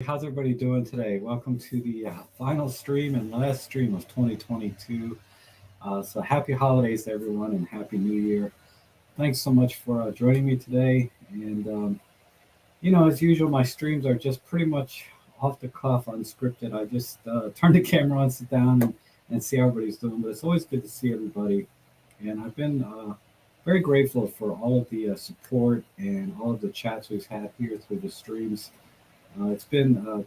How's everybody doing today? Welcome to the final stream and last stream of 2022. So happy holidays to everyone and happy New Year. Thanks so much for joining me today. And, as usual, my streams are just pretty much off the cuff, unscripted. I just turn the camera on, sit down, and see how everybody's doing. But it's always good to see everybody. And I've been very grateful for all of the support and all of the chats we've had here through the streams. It's been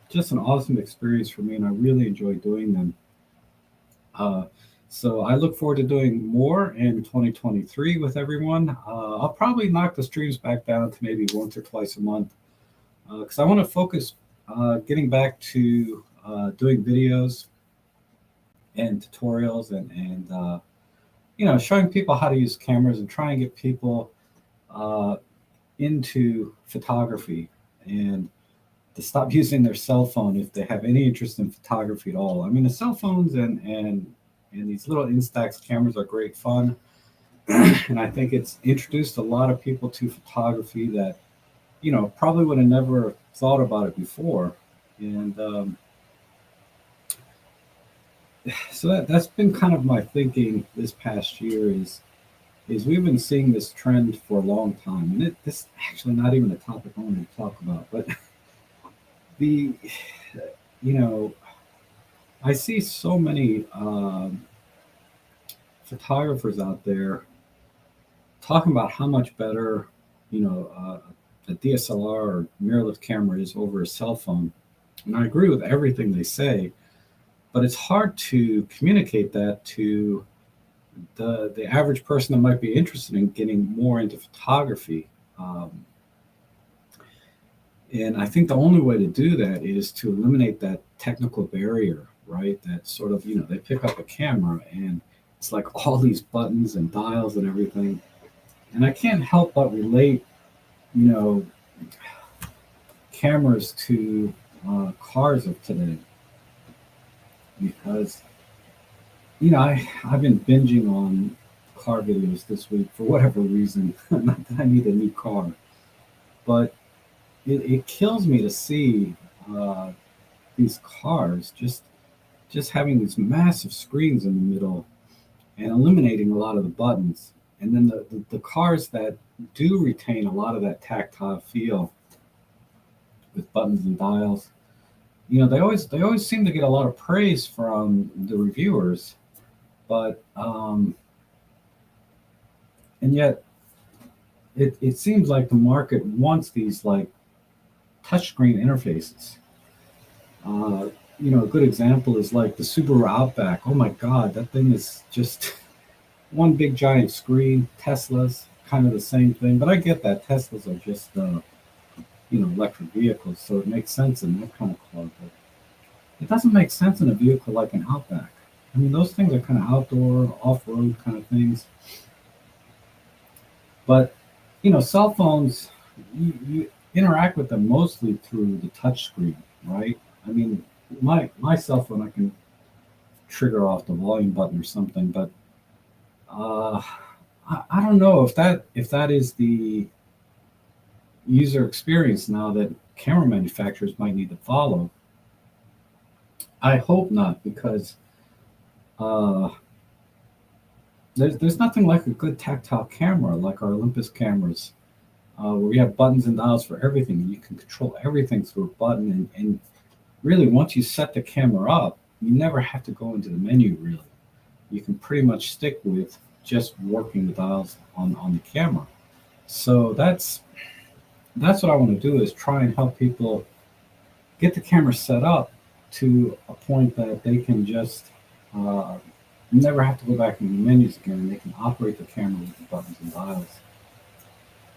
just an awesome experience for me, and I really enjoy doing them. So I look forward to doing more in 2023 with everyone. I'll probably knock the streams back down to maybe once or twice a month because I want to focus getting back to doing videos and tutorials and showing people how to use cameras and try and get people into photography and to stop using their cell phone if they have any interest in photography at all. I mean, the cell phones and these little Instax cameras are great fun. And I think it's introduced a lot of people to photography that, probably would have never thought about it before. And so that's been kind of my thinking this past year is we've been seeing this trend for a long time. And this is actually not even a topic I wanted to talk about, but I see so many photographers out there talking about how much better, a DSLR or mirrorless camera is over a cell phone. And I agree with everything they say, but it's hard to communicate that to the average person that might be interested in getting more into photography. And I think the only way to do that is to eliminate that technical barrier, right? That sort of, they pick up a camera and it's like all these buttons and dials and everything. And I can't help but relate, cameras to cars of today. Because, I've been binging on car videos this week for whatever reason. Not that I need a new car. But it kills me to see these cars just having these massive screens in the middle and eliminating a lot of the buttons. And then the cars that do retain a lot of that tactile feel with buttons and dials, they always seem to get a lot of praise from the reviewers, but and yet it seems like the market wants these like touchscreen interfaces. A good example is like the Subaru Outback. Oh my God, that thing is just one big giant screen. Teslas, kind of the same thing. But I get that Teslas are just, electric vehicles, so it makes sense in that kind of car. But it doesn't make sense in a vehicle like an Outback. I mean, those things are kind of outdoor, off-road kind of things. But, cell phones, you interact with them mostly through the touch screen, right? I mean, my cell phone, I can trigger off the volume button or something, but I don't know if that is the user experience now that camera manufacturers might need to follow. I hope not, because there's nothing like a good tactile camera like our Olympus cameras. Where we have buttons and dials for everything, and you can control everything through a button. And really, once you set the camera up, you never have to go into the menu, really. You can pretty much stick with just working the dials on the camera. So that's what I want to do, is try and help people get the camera set up to a point that they can just never have to go back into the menus again, and they can operate the camera with the buttons and dials.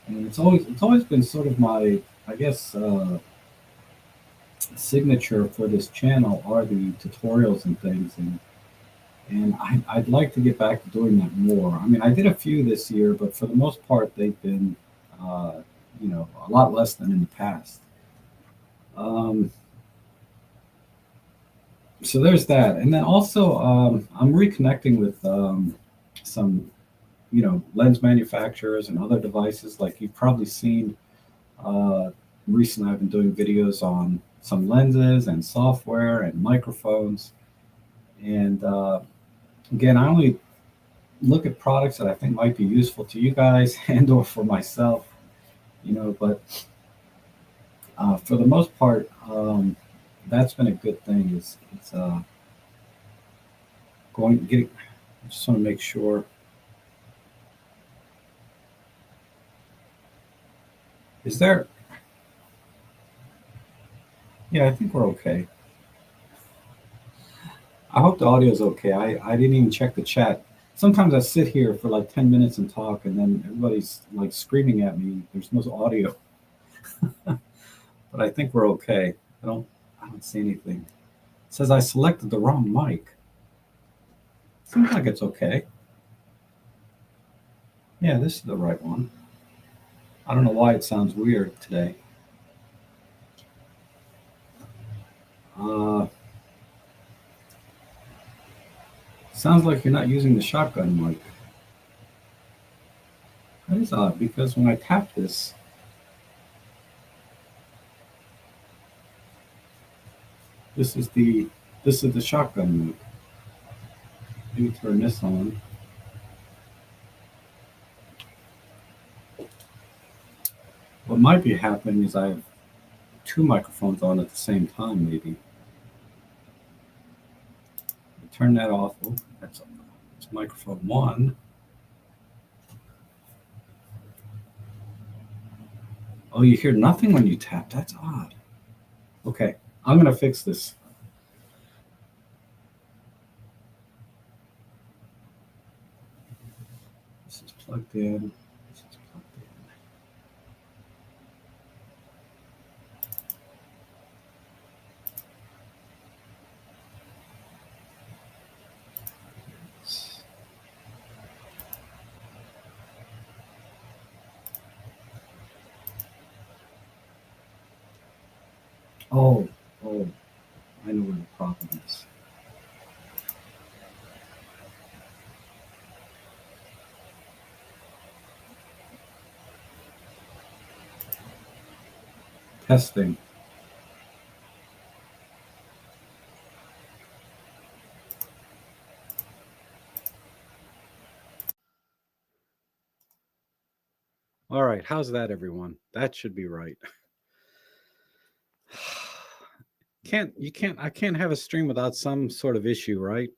And it's always been sort of my, I guess, signature for this channel are the tutorials and things, and I'd like to get back to doing that more. I mean, I did a few this year, but for the most part, they've been, a lot less than in the past. So there's that, and then also I'm reconnecting with some lens manufacturers and other devices. Like you've probably seen recently I've been doing videos on some lenses and software and microphones. And again, I only look at products that I think might be useful to you guys and or for myself, but for the most part, that's been a good thing. It's going getting. I just want to make sure. Is there? Yeah, I think we're okay. I hope the audio is okay. I didn't even check the chat. Sometimes I sit here for like 10 minutes and talk, and then everybody's like screaming at me. There's no audio, but I think we're okay. I don't see anything. It says I selected the wrong mic. Seems like it's okay. Yeah, this is the right one. I don't know why it sounds weird today. Uh, Sounds like you're not using the shotgun mic. That is odd because when I tap this is the shotgun mic. Let me turn this on. What might be happening is I have two microphones on at the same time, maybe. Turn that off. Oh, that's microphone one. Oh, you hear nothing when you tap. That's odd. Okay, I'm gonna fix this. This is plugged in. This is plugged in. Oh, oh, I know where the problem is. Testing. All right, how's that, everyone? That should be right. I can't have a stream without some sort of issue, right?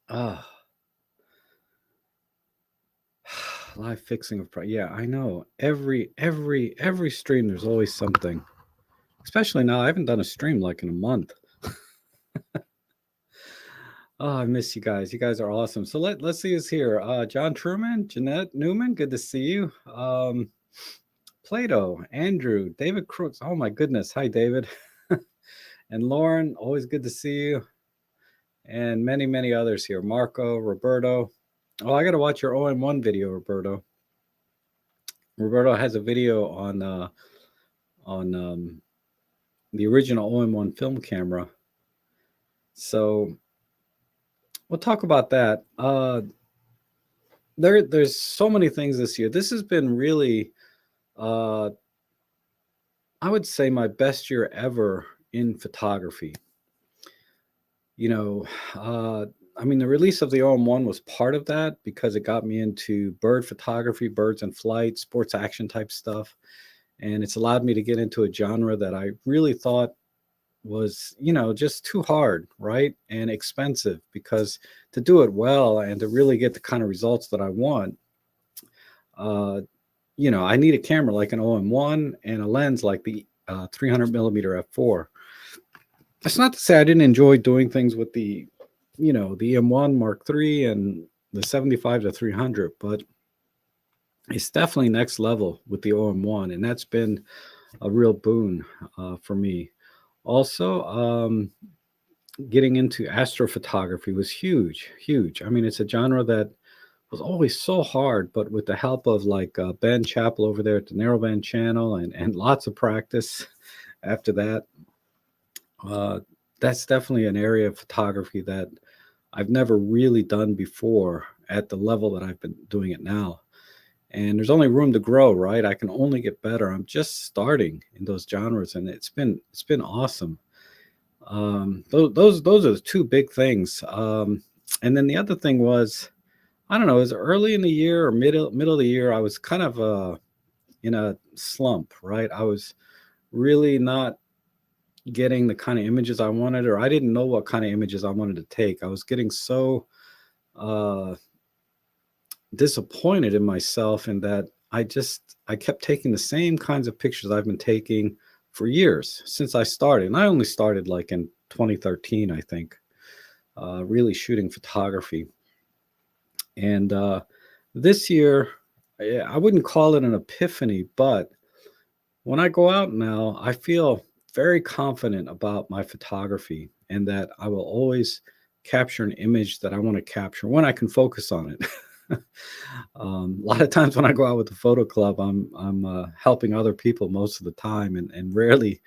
Ah, live fixing of yeah, I know. Every stream there's always something. Especially now, I haven't done a stream like in a month. Oh, I miss you guys. You guys are awesome. So let's see who's here. John Truman, Jeanette Newman, good to see you. Plato, Andrew, David Crooks. Oh my goodness. Hi, David. And Lauren, always good to see you. And many others here. Marco, Roberto. Oh, I got to watch your OM1 video, Roberto. Roberto has a video on the original OM1 film camera. So we'll talk about that. There's so many things this year. This has been really, I would say, my best year ever in photography. I mean, the release of the OM1 was part of that because it got me into bird photography, birds in flight, sports action type stuff. And it's allowed me to get into a genre that I really thought was, just too hard, right? And expensive, because to do it well and to really get the kind of results that I want, I need a camera like an OM1 and a lens like the 300 millimeter f4. That's not to say I didn't enjoy doing things with the M1 Mark III and the 75 to 300, but it's definitely next level with the OM1, and that's been a real boon for me. Also, getting into astrophotography was huge. I mean, it's a genre that was always so hard, but with the help of like Ben Chappell over there at the Narrowband channel and lots of practice after that, that's definitely an area of photography that I've never really done before at the level that I've been doing it now. and there's only room to grow, right? I can only get better. I'm just starting in those genres, and it's been awesome. Those are the two big things. And then the other thing was, I don't know, it was early in the year or middle of the year. I was kind of in a slump, right? I was really not getting the kind of images I wanted, or I didn't know what kind of images I wanted to take. I was getting so uh, disappointed in myself in that I kept taking the same kinds of pictures I've been taking for years since I started. And I only started like in 2013, I think, really shooting photography. And this year, I wouldn't call it an epiphany, but when I go out now, I feel very confident about my photography and that I will always capture an image that I want to capture when I can focus on it. A lot of times when I go out with the photo club, I'm helping other people most of the time, and rarely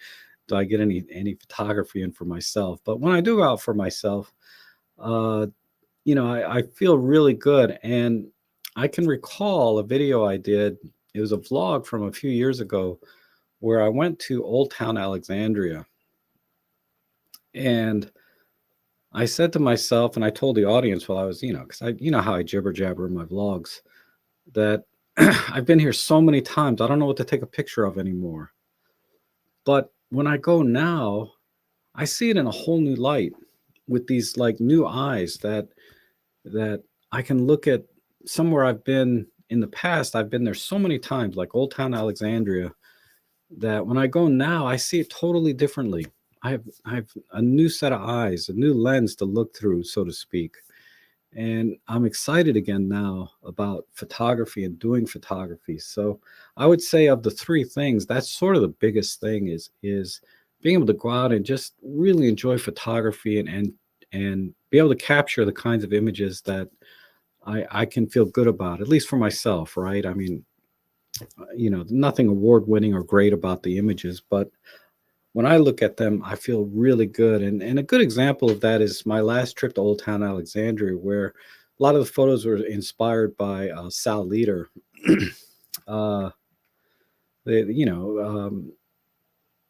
do I get any photography in for myself. But when I do go out for myself, uh, I feel really good. And I can recall a video I did. It was a vlog from a few years ago where I went to Old Town Alexandria. And I said to myself, and I told the audience while I was, because you know how I jibber jabber in my vlogs, that I've been here so many times, I don't know what to take a picture of anymore. But when I go now, I see it in a whole new light with these like new eyes that I can look at somewhere I've been in the past. I've been there so many times, like Old Town Alexandria, that when I go now, I see it totally differently. I have a new set of eyes, a new lens to look through, so to speak. And I'm excited again now about photography and doing photography. So I would say of the three things, that's sort of the biggest thing is being able to go out and just really enjoy photography and be able to capture the kinds of images that I can feel good about, at least for myself, right? I mean, nothing award winning or great about the images, but when I look at them, I feel really good. And a good example of that is my last trip to Old Town Alexandria, where a lot of the photos were inspired by Sal Leader. uh, they, you know,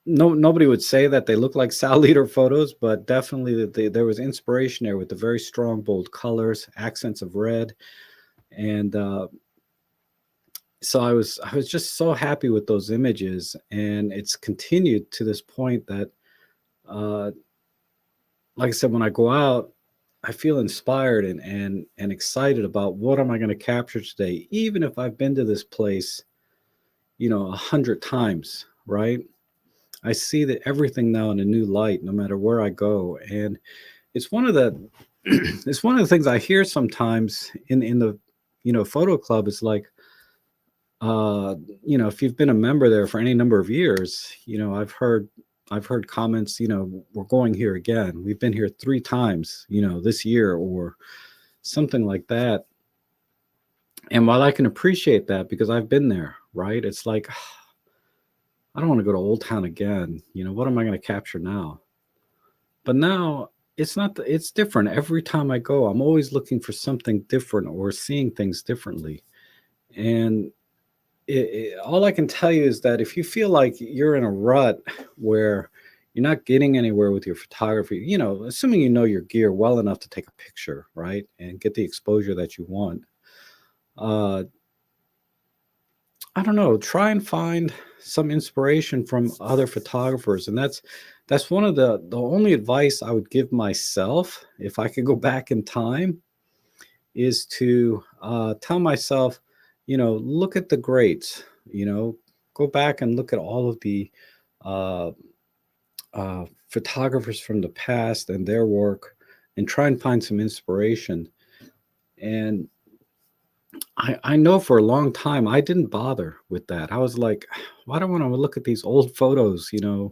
nobody would say that they look like Sal Leader photos, but definitely there was inspiration there with the very strong, bold colors, accents of red, and so I was just so happy with those images, and it's continued to this point that, uh, like I said, when I go out, I feel inspired and excited about what am I going to capture today, even if I've been to this place, 100 times, right? I see that everything now in a new light, no matter where I go, and it's one of the it's one of the things I hear sometimes in the photo club. Is like, uh, if you've been a member there for any number of years, I've heard comments, we're going here again. We've been here 3 times, this year or something like that. And while I can appreciate that because I've been there, right? It's like, I don't want to go to Old Town again. What am I going to capture now? But now it's not, it's different. Every time I go, I'm always looking for something different or seeing things differently. And all I can tell you is that if you feel like you're in a rut where you're not getting anywhere with your photography, assuming you know your gear well enough to take a picture, right, and get the exposure that you want, uh, I don't know, try and find some inspiration from other photographers, and that's one of the only advice I would give myself if I could go back in time is to tell myself, look at the greats, go back and look at all of the uh, photographers from the past and their work and try and find some inspiration. And I know for a long time I didn't bother with that. I was like, why do I want to look at these old photos? Yeah,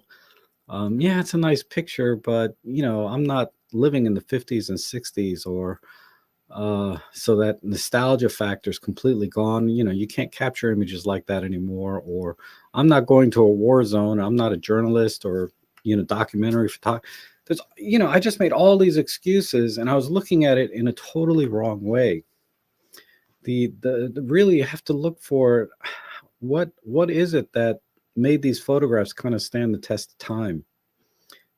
it's a nice picture, but I'm not living in the 50s and 60s or so that nostalgia factor is completely gone. You can't capture images like that anymore. Or I'm not going to a war zone. I'm not a journalist or documentary photographer. I just made all these excuses, and I was looking at it in a totally wrong way. The really you have to look for what is it that made these photographs kind of stand the test of time,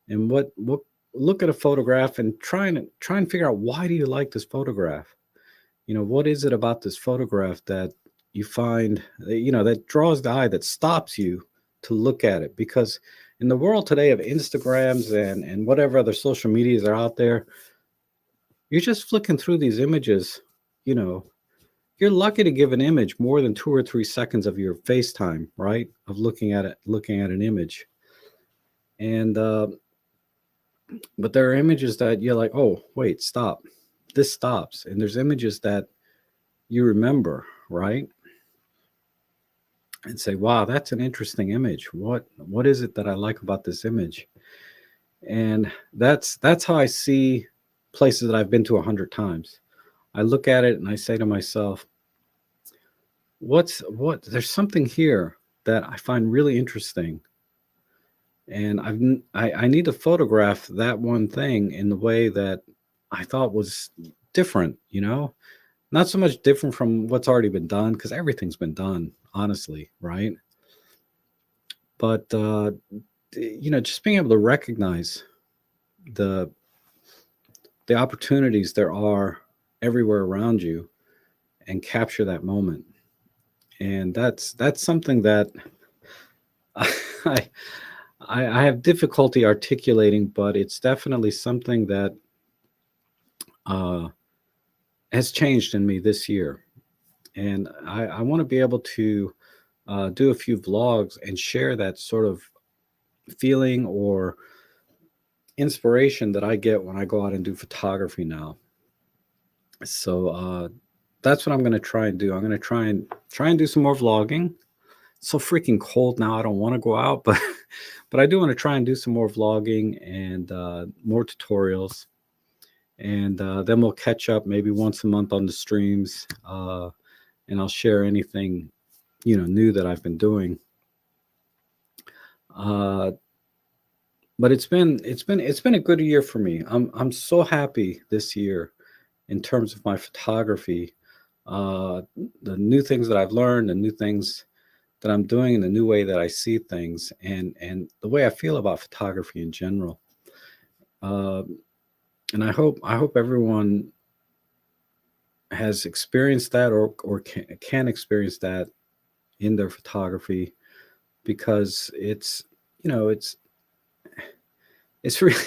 and what look at a photograph and try and figure out, why do you like this photograph? What is it about this photograph that you find that draws the eye, that stops you to look at it? Because in the world today of Instagrams and whatever other social medias are out there, you're just flicking through these images. you know you're lucky to give an image more than 2 or 3 seconds of your face time, right, of looking at an image. And but there are images that you're like, oh wait, stop, this stops. And there's images that you remember, right, and say, wow, that's an interesting image. What is it that I like about this image? And that's how I see places that I've been to 100 times. I look at it and I say to myself, there's something here that I find really interesting, and I need to photograph that one thing in the way that I thought was different. Not so much different from what's already been done, because everything's been done, honestly, right? But just being able to recognize the the opportunities there are everywhere around you and capture that moment. And that's something that I I have difficulty articulating, but it's definitely something that uh, has changed in me this year. And I want to be able to do a few vlogs and share that sort of feeling or inspiration that I get when I go out and do photography now. So that's what I'm going to try and do. I'm going to try and do some more vlogging. It's so freaking cold now. I don't want to go out, but but I do want to try and do some more vlogging and more tutorials. And then we'll catch up maybe once a month on the streams, and I'll share anything new that I've been doing. Uh, but it's been a good year for me. I'm so happy this year in terms of my photography. Uh, the new things that I've learned, the new things that I'm doing, and the new way that I see things, and the way I feel about photography in general. Uh, and I hope everyone has experienced that, or can experience that in their photography, because it's really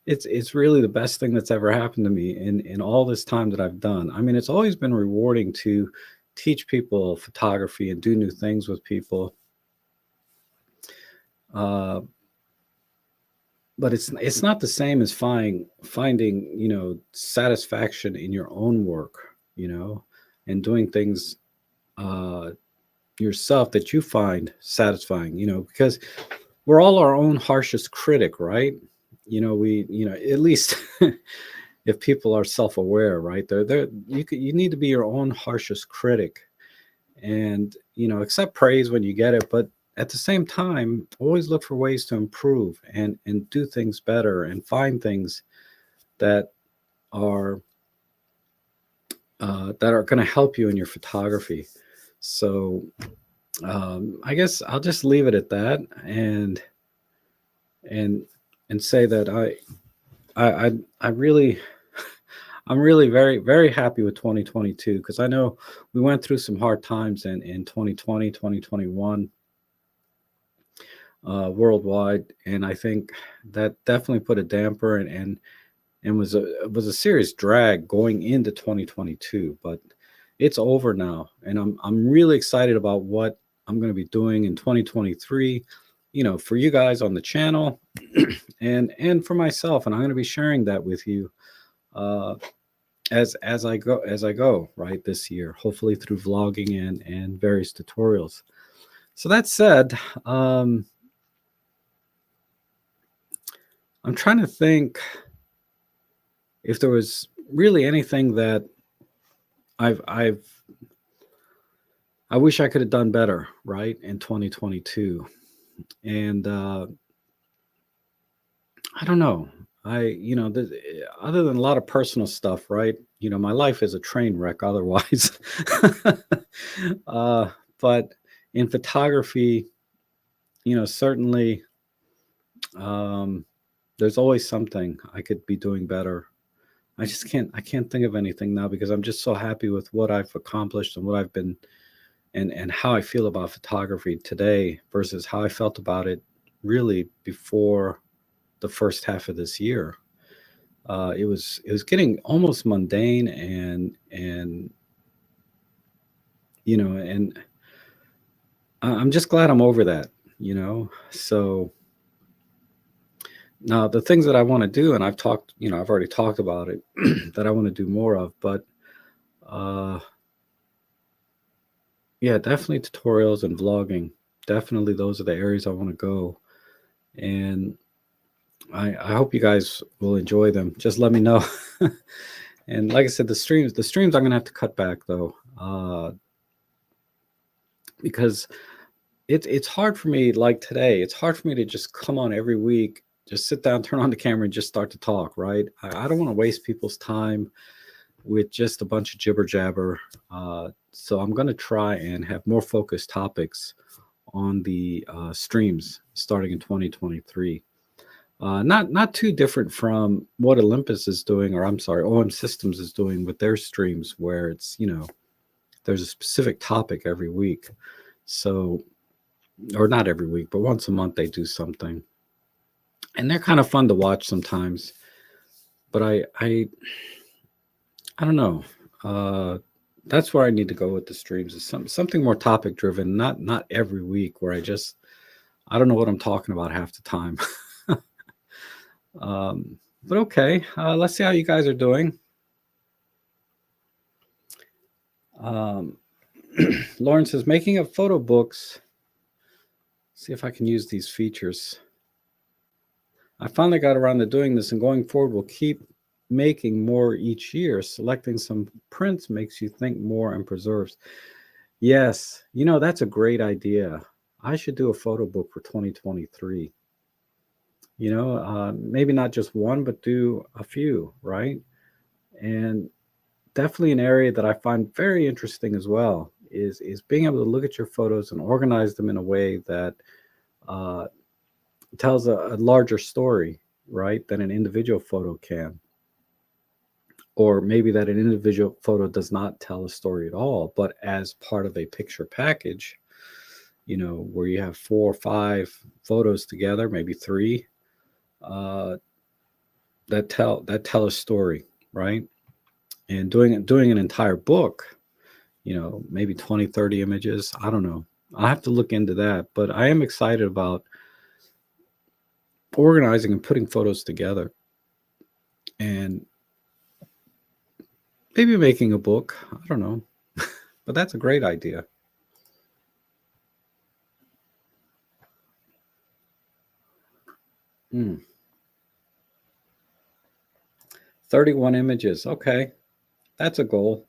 it's really the best thing that's ever happened to me in all this time that I've done. I mean, it's always been rewarding to teach people photography and do new things with people. Uh, but it's not the same as finding satisfaction in your own work, and doing things uh, yourself that you find satisfying. Because we're all our own harshest critic, right? We at least if people are self-aware, right? They're you need to be your own harshest critic, and accept praise when you get it, but at the same time always look for ways to improve and do things better and find things that are going to help you in your photography. So I guess I'll just leave it at that, and and say that I really I'm really very, very happy with 2022, because I know we went through some hard times in 2020, 2021, worldwide. And I think that definitely put a damper and was a serious drag going into 2022. But it's over now. And I'm really excited about what I'm going to be doing in 2023, for you guys on the channel and for myself. And I'm going to be sharing that with you. Uh, as I go right this year, hopefully through vlogging and various tutorials. So that said, um, I'm trying to think if there was really anything that I've I wish I could have done better, right, in 2022. And I don't know. other than a lot of personal stuff, right? My life is a train wreck otherwise. uh, but in photography, certainly, um, there's always something I could be doing better. I can't think of anything now because I'm just so happy with what I've accomplished and what I've been and how I feel about photography today versus how I felt about it really before the first half of this year. It was getting almost mundane and I'm just glad I'm over that. So now the things that I want to do, and I've already talked about it, that I want to do more of, but uh, yeah, definitely tutorials and vlogging. Definitely those are the areas I want to go. And I hope you guys will enjoy them. Just let me know. And like I said, the streams I'm gonna have to cut back though, because it's hard for me. Like today, it's hard for me to just come on every week, just sit down, turn on the camera, and just start to talk. Right? I don't want to waste people's time with just a bunch of jibber jabber. So I'm gonna try and have more focused topics on the streams starting in 2023. Not too different from what Olympus is doing, or I'm sorry, OM Systems is doing with their streams, where it's there's a specific topic every week. So, or not every week, but once a month they do something, and they're kind of fun to watch sometimes. But I don't know. That's where I need to go with the streams. Is something more topic driven, not every week where I don't know what I'm talking about half the time. But okay, let's see how you guys are doing. Lauren says, making up photo books. See if I can use these features. I finally got around to doing this, and going forward, we'll keep making more each year. Selecting some prints makes you think more and preserves. Yes, that's a great idea. I should do a photo book for 2023. Maybe not just one, but do a few, right? And definitely an area that I find very interesting as well is being able to look at your photos and organize them in a way that uh, tells a larger story, right, than an individual photo can. Or maybe that an individual photo does not tell a story at all, but as part of a picture package, where you have 4 or 5 photos together, maybe 3, uh, that tell a story, right? And doing an entire book, maybe 20, 30 images. I don't know. I'll have to look into that, but I am excited about organizing and putting photos together and maybe making a book. I don't know, but that's a great idea. Hmm. 31 images. Okay. That's a goal.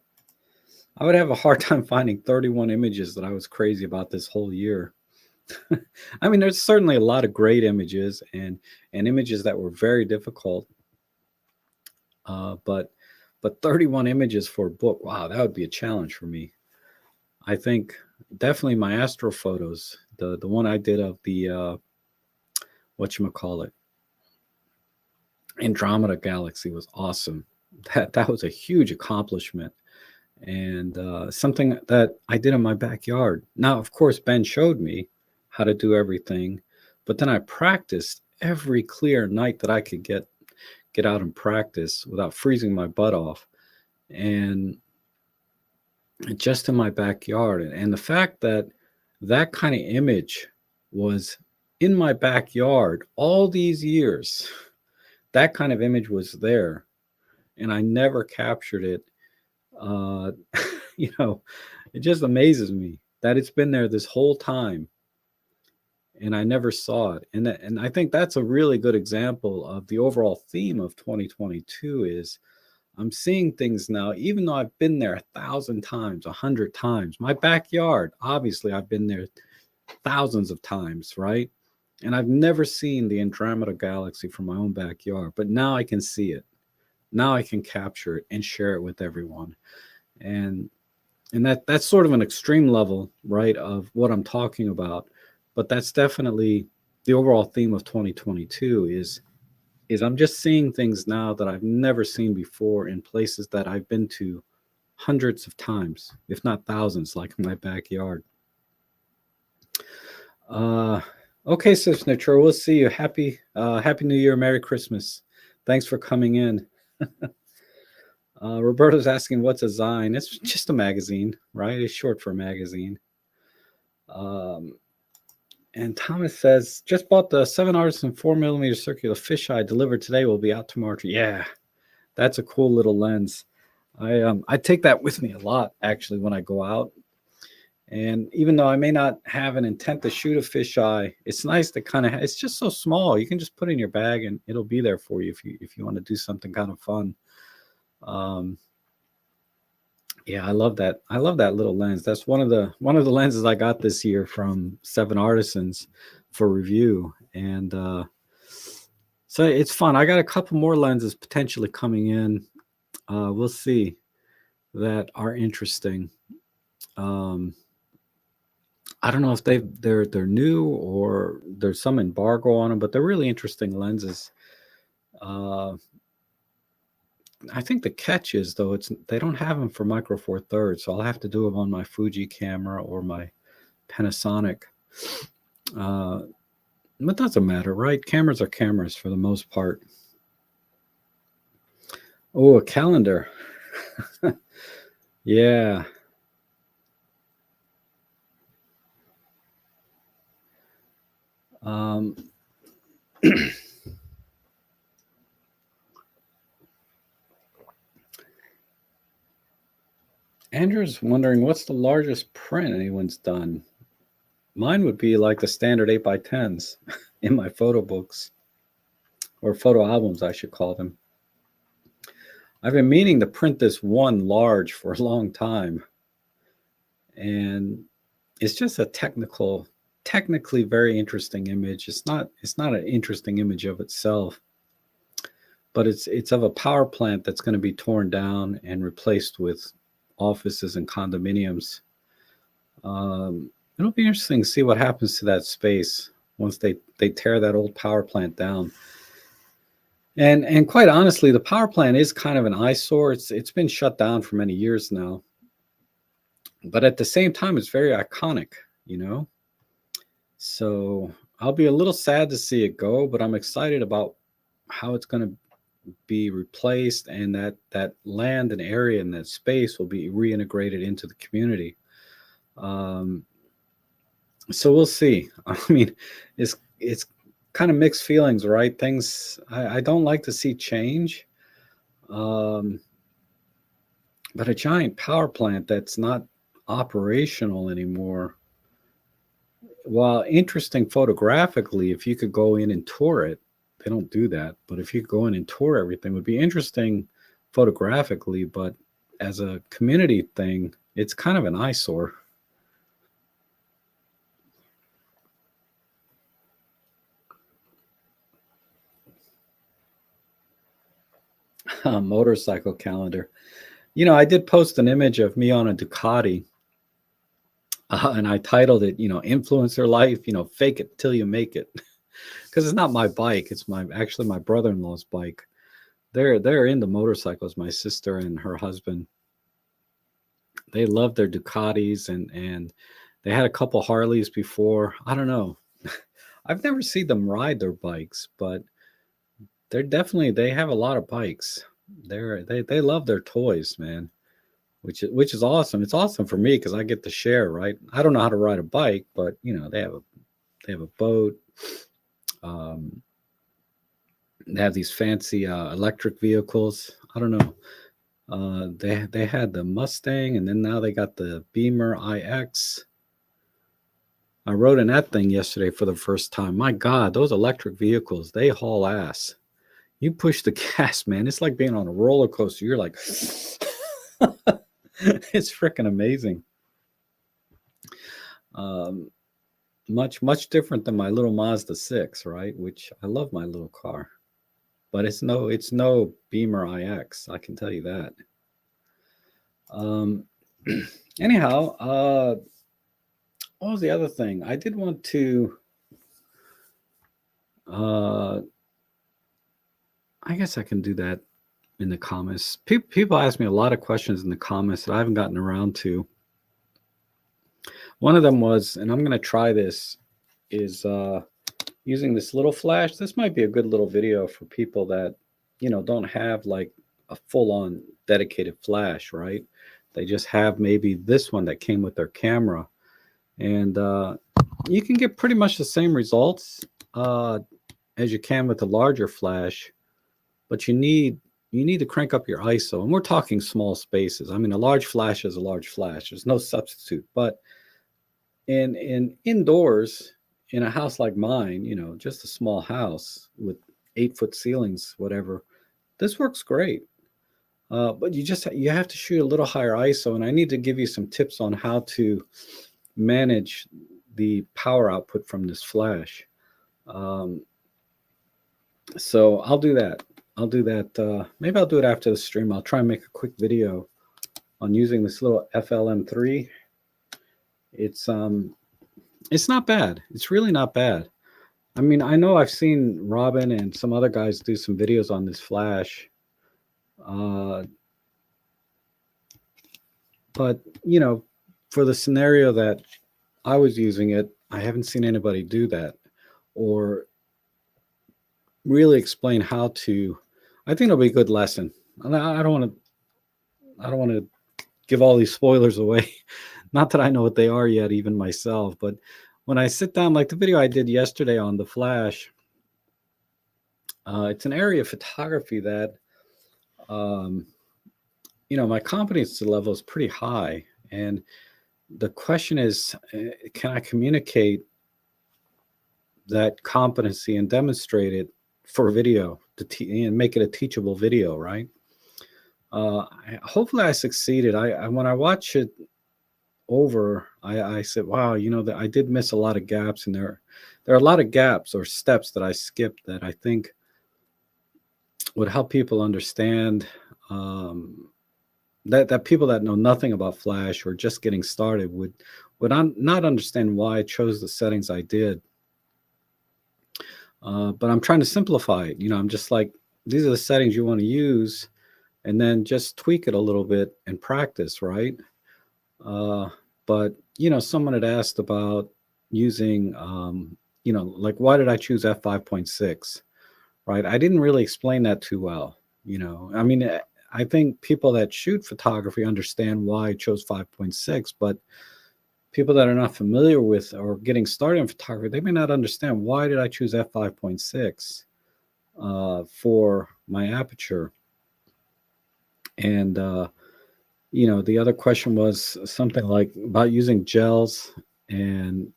I would have a hard time finding 31 images that I was crazy about this whole year. I mean, there's certainly a lot of great images and images that were very difficult. But 31 images for a book, wow, that would be a challenge for me. I think definitely my astro photos, the one I did of the whatchamacallit, Andromeda Galaxy was awesome. That was a huge accomplishment, and something that I did in my backyard. Now, of course, Ben showed me how to do everything, but then I practiced every clear night that I could get out and practice without freezing my butt off, and just in my backyard. And the fact that that kind of image was in my backyard all these years, that kind of image was there, and I never captured it. Uh, it just amazes me that it's been there this whole time, and I never saw it. And I think that's a really good example of the overall theme of 2022 is I'm seeing things now, even though I've been there 1,000 times, 100 times. My backyard, obviously, I've been there thousands of times, right? And I've never seen the Andromeda Galaxy from my own backyard, but now I can see it. Now I can capture it and share it with everyone. And that's sort of an extreme level, right, of what I'm talking about. But that's definitely the overall theme of 2022 is I'm just seeing things now that I've never seen before in places that I've been to hundreds of times, if not thousands, like in my backyard. Okay, Sis Nature, we'll see you. Happy New Year, Merry Christmas. Thanks for coming in. Roberto's asking, what's a zine? It's just a magazine, right? It's short for a magazine. And Thomas says, just bought the 7 artisan 4mm circular fisheye delivered today. Will be out tomorrow. Yeah, that's a cool little lens. I take that with me a lot, actually, when I go out. And even though I may not have an intent to shoot a fisheye, it's nice to kind of, it's just so small. You can just put it in your bag and it'll be there for you if you want to do something kind of fun. Yeah, I love that. I love that little lens. That's one of the lenses I got this year from 7 Artisans for review. And so it's fun. I got a couple more lenses potentially coming in. We'll see, that are interesting. I don't know if they're new or there's some embargo on them, but they're really interesting lenses. I think the catch is, though, they don't have them for Micro Four Thirds, so I'll have to do them on my Fuji camera or my Panasonic. But it doesn't matter, right? Cameras are cameras for the most part. Oh, a calendar. Yeah. Andrew's wondering, what's the largest print anyone's done? Mine would be like the standard 8x10s in my photo books, or photo albums, I should call them. I've been meaning to print this one large for a long time. And it's just a technically very interesting image. It's not an interesting image of itself, but it's of a power plant that's going to be torn down and replaced with offices and condominiums. It'll be interesting to see what happens to that space once they tear that old power plant down. And quite honestly, the power plant is kind of an eyesore. It's been shut down for many years now, but at the same time, it's very iconic, you know. So I'll be a little sad to see it go, but I'm excited about how it's going to be replaced, and that land and area and that space will be reintegrated into the community. So we'll see. I mean, it's kind of mixed feelings, right? Things I don't like to see change. But a giant power plant that's not operational anymore, while interesting photographically, if you could go in and tour it, they don't do that. But if you go in and tour everything, it would be interesting photographically. But as a community thing, it's kind of an eyesore. Motorcycle calendar. You know, I did post an image of me on a Ducati, and I titled it, influencer life, fake it till you make it. Because it's not my bike. It's actually my brother-in-law's bike. They're into motorcycles, my sister and her husband. They love their Ducatis, and they had a couple Harleys before. I don't know. I've never seen them ride their bikes, but they have a lot of bikes. They love their toys, man, which is awesome. It's awesome for me because I get to share, right? I don't know how to ride a bike, but they have a boat. They have these fancy electric vehicles. I don't know. They had the Mustang, and then now they got the Beamer iX. I rode in that thing yesterday for the first time. My God, those electric vehicles, they haul ass. You push the gas, man. It's like being on a roller coaster. You're like, it's freaking amazing. much different than my little Mazda 6, right? Which I love my little car, but it's no Beamer iX. I can tell you that. Um, anyhow, what was the other thing? I did want to. Uh, I guess I can do that in the comments. People ask me a lot of questions in the comments that I haven't gotten around to. One of them was, and I'm going to try this, is using this little flash. This might be a good little video for people that, don't have like a full-on dedicated flash, right? They just have maybe this one that came with their camera. And you can get pretty much the same results as you can with the larger flash, but you need to crank up your ISO. And we're talking small spaces. I mean, a large flash is a large flash. There's no substitute. But in indoors, in a house like mine, just a small house with 8-foot ceilings, whatever, this works great. But you have to shoot a little higher ISO, and I need to give you some tips on how to manage the power output from this flash. So I'll do that. Maybe I'll do it after the stream. I'll try and make a quick video on using this little FLM3. It's not bad. It's really not bad. I mean, I know I've seen Robin and some other guys do some videos on this flash. But, for the scenario that I was using it, I haven't seen anybody do that or really explain how to. I think it'll be a good lesson. I don't want to give all these spoilers away. Not that I know what they are yet, even myself, but when I sit down, like the video I did yesterday on the flash, it's an area of photography that, my competency level is pretty high. And the question is, can I communicate that competency and demonstrate it for video and make it a teachable video, right? Hopefully I succeeded. When I watch it over, I said, wow, that I did miss a lot of gaps, and there are a lot of gaps or steps that I skipped that I think would help people understand that people that know nothing about Flash or just getting started would not understand why I chose the settings I did. But I'm trying to simplify it. I'm just like, these are the settings you want to use, and then just tweak it a little bit and practice, right? But someone had asked about using, like, why did I choose f5.6, right? I didn't really explain that too well. I mean, I think people that shoot photography understand why I chose 5.6, but people that are not familiar with or getting started in photography, they may not understand why did I choose f5.6 for my aperture. And the other question was something like about using gels, and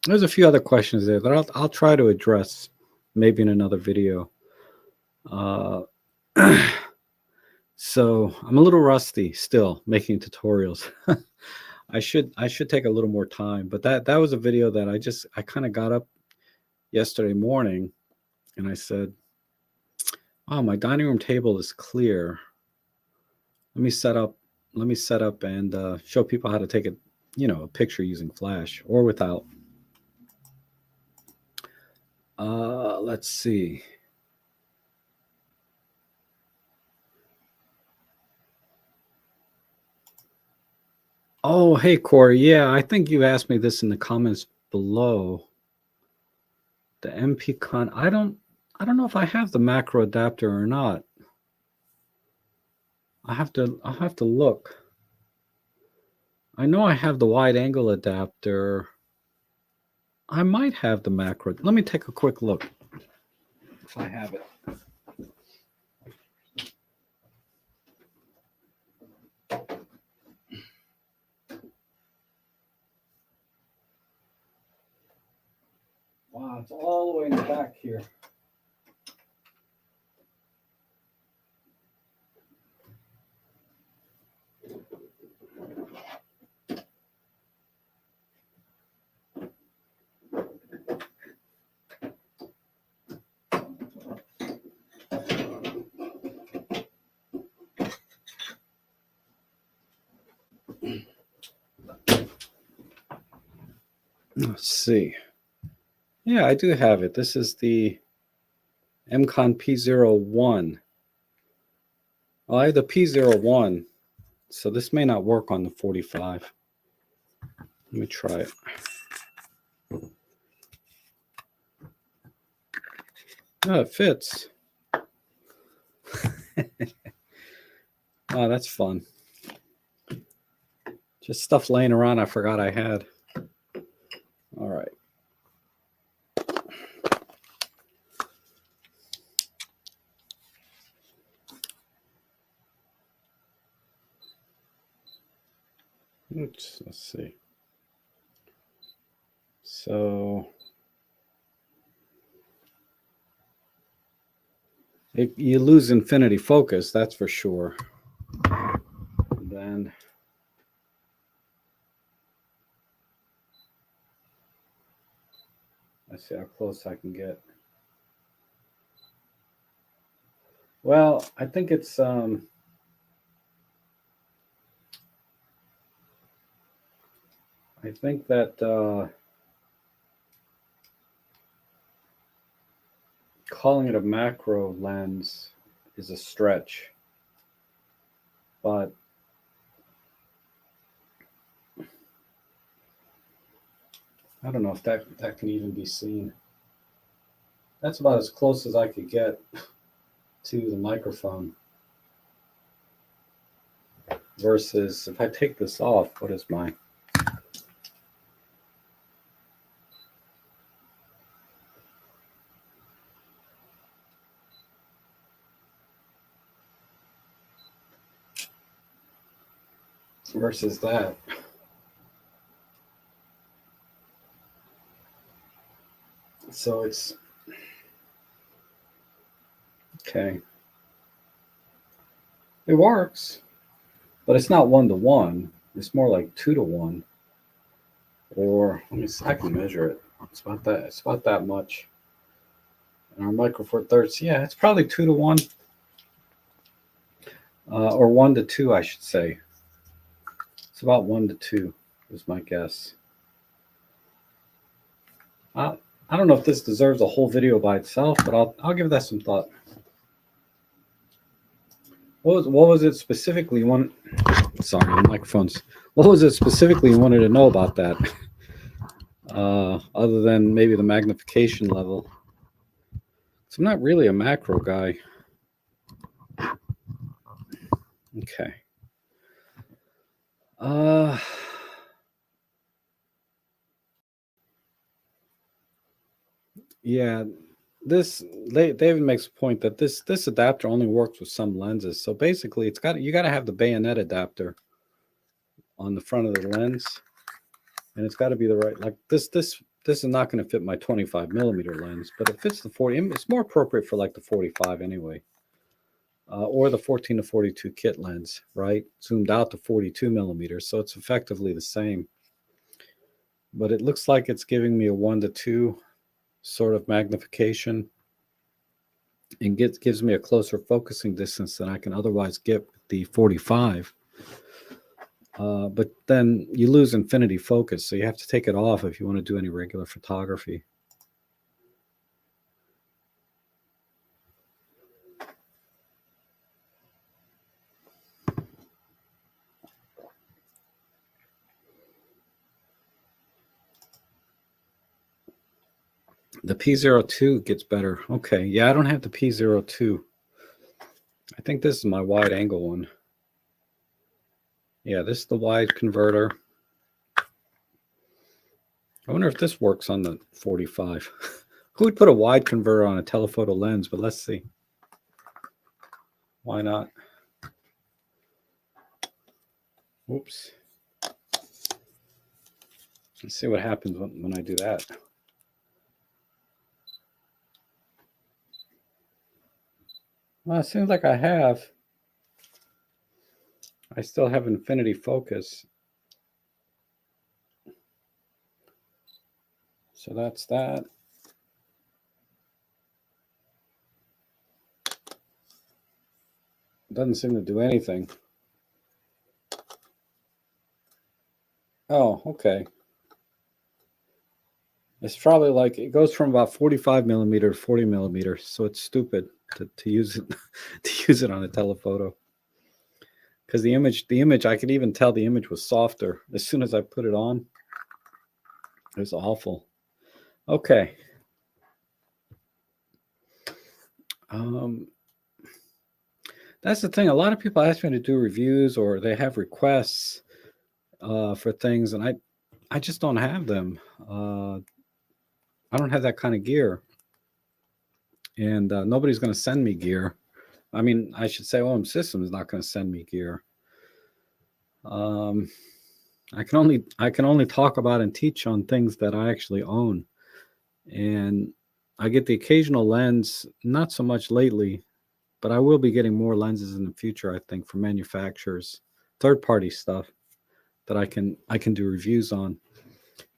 there's a few other questions there that I'll try to address maybe in another video. So I'm a little rusty still making tutorials. I should take a little more time, but that was a video that I kind of got up yesterday morning and I said, oh, my dining room table is clear. Let me set up and show people how to take a picture using Flash or without. Let's see. Oh, hey, Corey. Yeah, I think you asked me this in the comments below. The MP-Con. I don't know if I have the macro adapter or not. I'll have to look. I know I have the wide angle adapter. I might have the macro. Let me take a quick look if I have it. Wow, it's all the way in the back here. Let's see. Yeah, I do have it. This is the MCON P01. Well, I have the P01, so this may not work on the 45. Let me try it. Oh, it fits. Oh, that's fun. Just stuff laying around I forgot I had. All right. Oops, let's see. So you lose infinity focus, that's for sure. And then let's see how close I can get. Well, I think it's I think that calling it a macro lens is a stretch, but I don't know if that can even be seen. That's about as close as I could get to the microphone. Versus if I take this off, what is my... versus that. So it's okay. It works, but it's not 1-to-1. It's more like 2-to-1. Or let me see, I can measure it. It's about that. It's about that much. And our Micro Four Thirds, yeah, it's probably 2-to-1, or 1-to-2, I should say. It's about 1-to-2 is my guess. I don't know if this deserves a whole video by itself, but I'll give that some thought. What was it specifically you wanted? Sorry, the microphones. What was it specifically you wanted to know about that? Other than maybe the magnification level. So I'm not really a macro guy. Okay. Yeah, David makes a point that this adapter only works with some lenses. So basically, you got to have the bayonet adapter on the front of the lens, and it's got to be the right, like this is not going to fit my 25 millimeter lens, but it fits the 40. It's more appropriate for like the 45 anyway, or the 14 to 42 kit lens, right? Zoomed out to 42 millimeters, so it's effectively the same. But it looks like it's giving me a 1-to-2 sort of magnification, and gives me a closer focusing distance than I can otherwise get with the 45. But then you lose infinity focus, so you have to take it off if you want to do any regular photography. The P02 gets better. Okay, yeah, I don't have the P02. I think this is my wide angle one. Yeah, this is the wide converter. I wonder if this works on the 45. Who would put a wide converter on a telephoto lens? But let's see. Why not? Oops. Let's see what happens when I do that. Well, it seems like I still have infinity focus. So that's that. It doesn't seem to do anything. Oh, okay. It's probably like it goes from about 45 millimeter to 40 millimeter, so it's stupid to use it to use it on a telephoto. Because the image, I could even tell the image was softer as soon as I put it on. It was awful. Okay. That's the thing. A lot of people ask me to do reviews, or they have requests for things, and I just don't have them. I don't have that kind of gear, and nobody's going to send me gear. I mean, I should say OM Systems is not going to send me gear. I can only talk about and teach on things that I actually own, and I get the occasional lens, not so much lately, but I will be getting more lenses in the future, I think, from manufacturers, third-party stuff that I can do reviews on.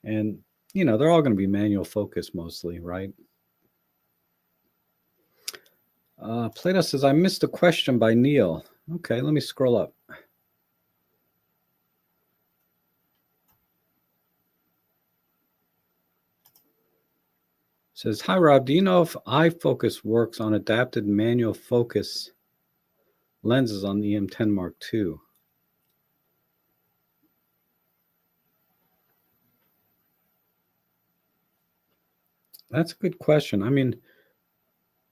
And they're all going to be manual focus mostly, right? Plato says, I missed a question by Neil. Okay, let me scroll up. Says, hi Rob, do you know if iFocus works on adapted manual focus lenses on the EM10 Mark II? That's a good question. I mean,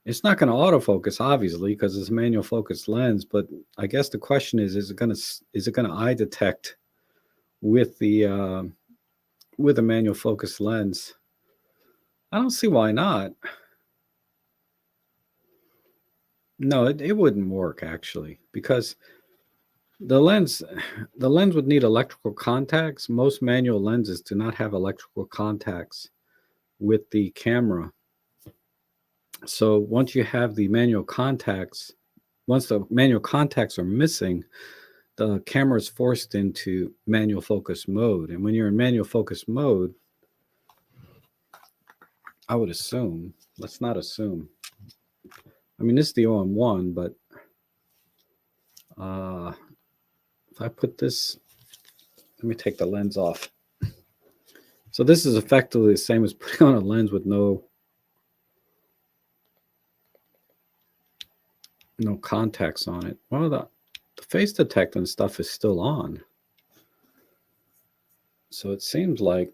it's not going to autofocus, obviously, because it's a manual focus lens. But I guess the question is it going to eye detect with the with a manual focus lens? I don't see why not. No, it wouldn't work actually, because the lens would need electrical contacts. Most manual lenses do not have electrical contacts with the camera. So once you have the manual contacts, once the manual contacts are missing, the camera is forced into manual focus mode. And when you're in manual focus mode, I would assume, let's not assume. I mean, this is the OM1, but if I put this, let me take the lens off. So this is effectively the same as putting on a lens with no contacts on it. Well, the face detect and stuff is still on. So it seems like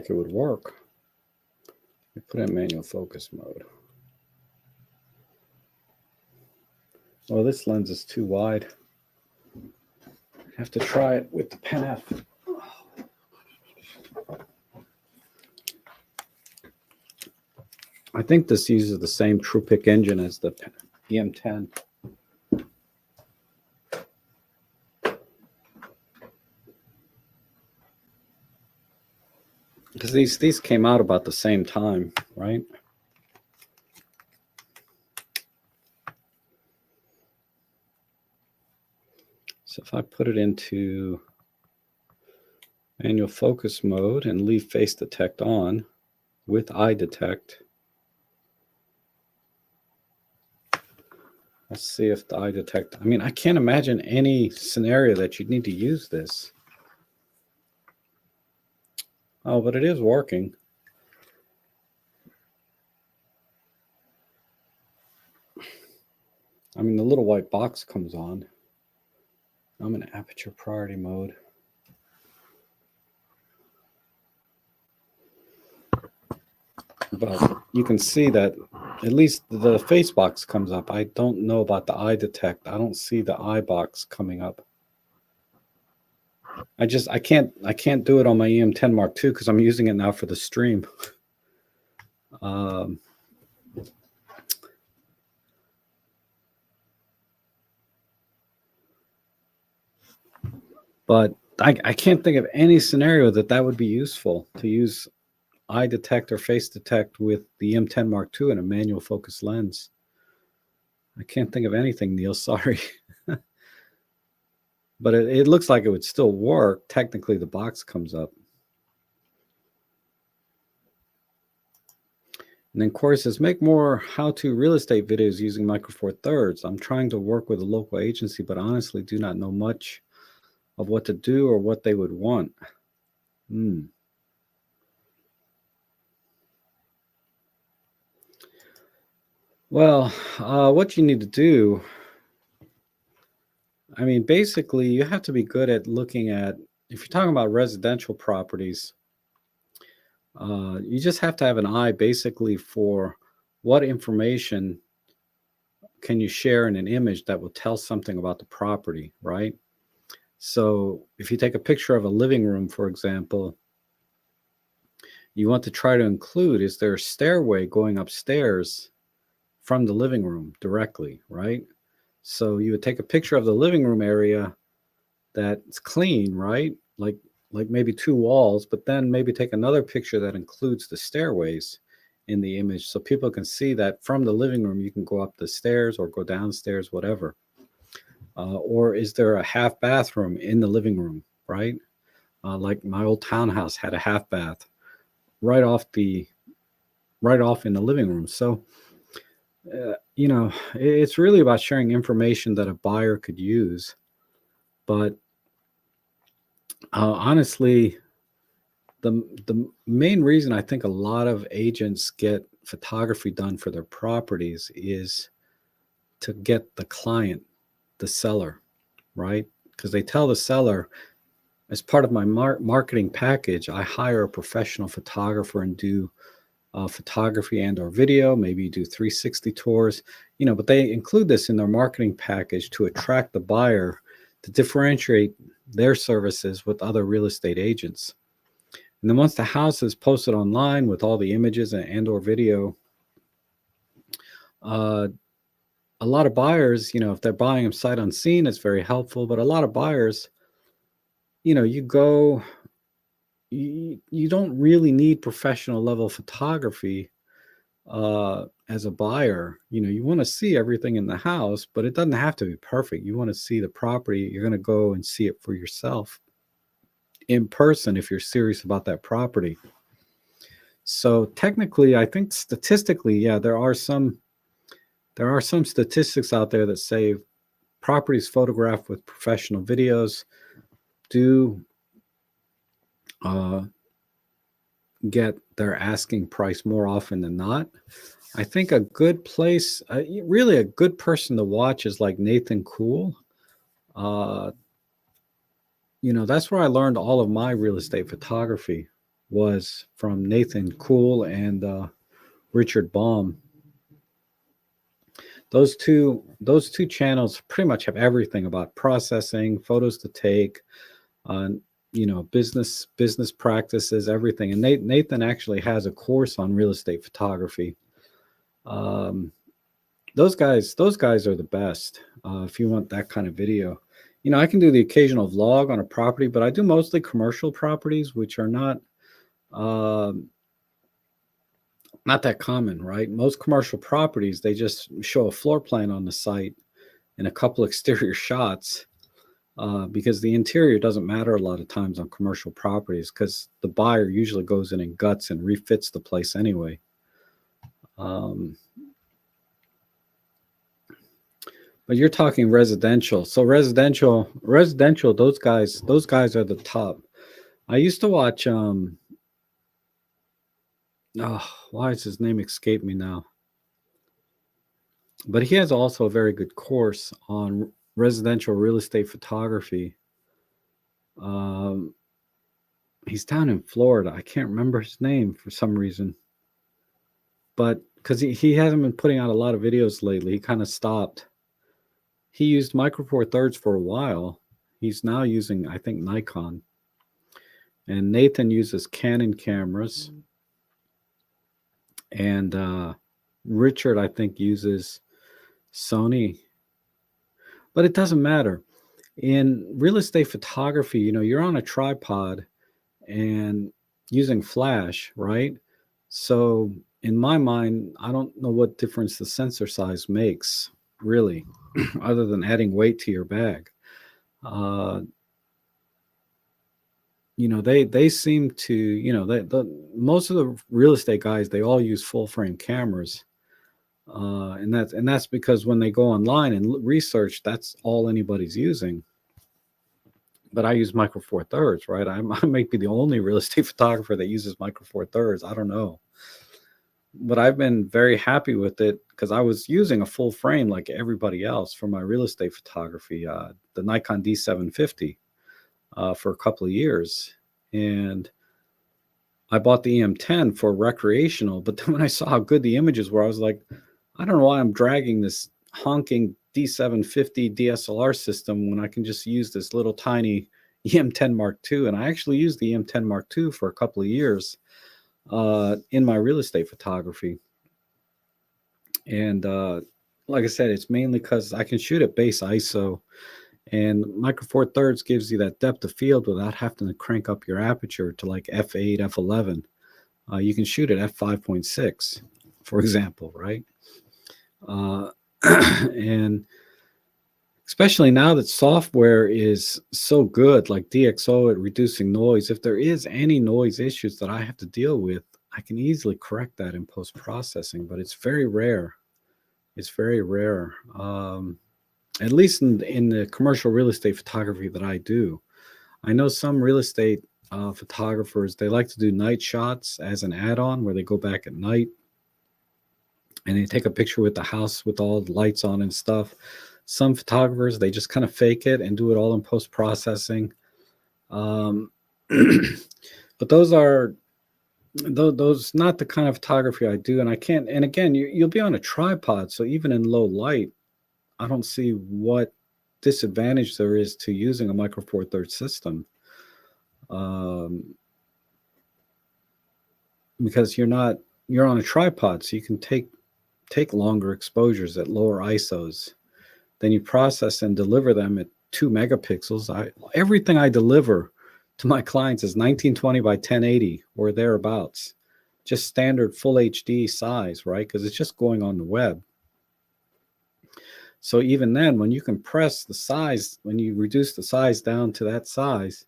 it would work. I put it in manual focus mode. Well, this lens is too wide. I have to try it with the Pen F. I think this uses the same TruePic engine as the EM10. Because these came out about the same time, right? So if I put it into manual focus mode and leave face detect on with eye detect, let's see if the eye detect, I mean, I can't imagine any scenario that you'd need to use this. Oh, but it is working. I mean, the little white box comes on. I'm in aperture priority mode. But you can see that at least the face box comes up. I don't know about the eye detect. I don't see the eye box coming up. I can't do it on my EM10 Mark II because I'm using it now for the stream. But I can't think of any scenario that would be useful to use eye detect or face detect with the M10 Mark II and a manual focus lens. I can't think of anything, Neil. Sorry. But it looks like it would still work. Technically, the box comes up. And then Corey says, make more how-to real estate videos using Micro Four Thirds. I'm trying to work with a local agency, but honestly do not know much of what to do or what they would want. Well, what you need to do, I mean, basically, you have to be good at looking at, if you're talking about residential properties, you just have to have an eye basically for what information can you share in an image that will tell something about the property, right? So if you take a picture of a living room, for example, you want to try to include, is there a stairway going upstairs from the living room directly, right? So you would take a picture of the living room area that's clean, right? Like maybe two walls, but then maybe take another picture that includes the stairways in the image so people can see that from the living room you can go up the stairs or go downstairs, whatever. Or is there a half bathroom in the living room, right? Like my old townhouse had a half bath right off in the living room. So it's really about sharing information that a buyer could use. But honestly, the main reason I think a lot of agents get photography done for their properties is to get the client, the seller, right? Because they tell the seller, as part of my marketing package, I hire a professional photographer and do photography and or video, maybe do 360 tours, but they include this in their marketing package to attract the buyer, to differentiate their services with other real estate agents. And then once the house is posted online with all the images and or video, a lot of buyers, if they're buying them sight unseen, it's very helpful. But a lot of buyers, you don't really need professional level photography as a buyer. You want to see everything in the house, but it doesn't have to be perfect. You want to see the property. You're going to go and see it for yourself in person if you're serious about that property. So technically, I think statistically, yeah, there are some statistics out there that say properties photographed with professional videos do get their asking price more often than not. I think a good place, really a good person to watch is like Nathan Cool. That's where I learned all of my real estate photography, was from Nathan Cool and Richard Baum. Those two channels pretty much have everything about processing, photos to take, business practices, everything. And Nathan actually has a course on real estate photography. Those guys are the best if you want that kind of video. I can do the occasional vlog on a property, but I do mostly commercial properties, which are not that common, right? Most commercial properties, they just show a floor plan on the site and a couple exterior shots, because the interior doesn't matter a lot of times on commercial properties, because the buyer usually goes in and guts and refits the place anyway. But you're talking residential. So residential, those guys are the top. I used to watch why does his name escape me now? But he has also a very good course on residential real estate photography. He's down in Florida. I can't remember his name for some reason. But because he hasn't been putting out a lot of videos lately, he kind of stopped. He used Micro Four Thirds for a while. He's now using, I think, Nikon. And Nathan uses Canon cameras. And Richard, I think, uses Sony. But it doesn't matter. In real estate photography, you're on a tripod and using flash, right? So in my mind, I don't know what difference the sensor size makes, really, other than adding weight to your bag. they seem to, most of the real estate guys, they all use full frame cameras. And that's because when they go online and research, that's all anybody's using. But I use micro four thirds, right? I might be the only real estate photographer that uses micro four thirds. I don't know, but I've been very happy with it because I was using a full frame like everybody else for my real estate photography, the Nikon D750, for a couple of years, and I bought the EM10 for recreational. But then when I saw how good the images were, I was like, I don't know why I'm dragging this honking D750 DSLR system when I can just use this little tiny EM10 Mark II. And I actually used the EM10 Mark II for a couple of years in my real estate photography. And like I said, it's mainly because I can shoot at base ISO, and micro four thirds gives you that depth of field without having to crank up your aperture to like f8, f11. You can shoot at f5.6, for example, right? And especially now that software is so good, like DxO at reducing noise, if there is any noise issues that I have to deal with, I can easily correct that in post-processing, but it's very rare. It's very rare, at least in the commercial real estate photography that I do. I know some real estate photographers, they like to do night shots as an add-on where they go back at night and they take a picture with the house with all the lights on and stuff. Some photographers, they just kind of fake it and do it all in post-processing. But those not the kind of photography I do. And I can't, and again, you'll be on a tripod. So even in low light, I don't see what disadvantage there is to using a micro four thirds system. Because you're on a tripod, so you can take longer exposures at lower ISOs. Then you process and deliver them at 2 megapixels. Everything I deliver to my clients is 1920 by 1080 or thereabouts, just standard full HD size, right? Because it's just going on the web. So even then, when you compress the size, when you reduce the size down to that size,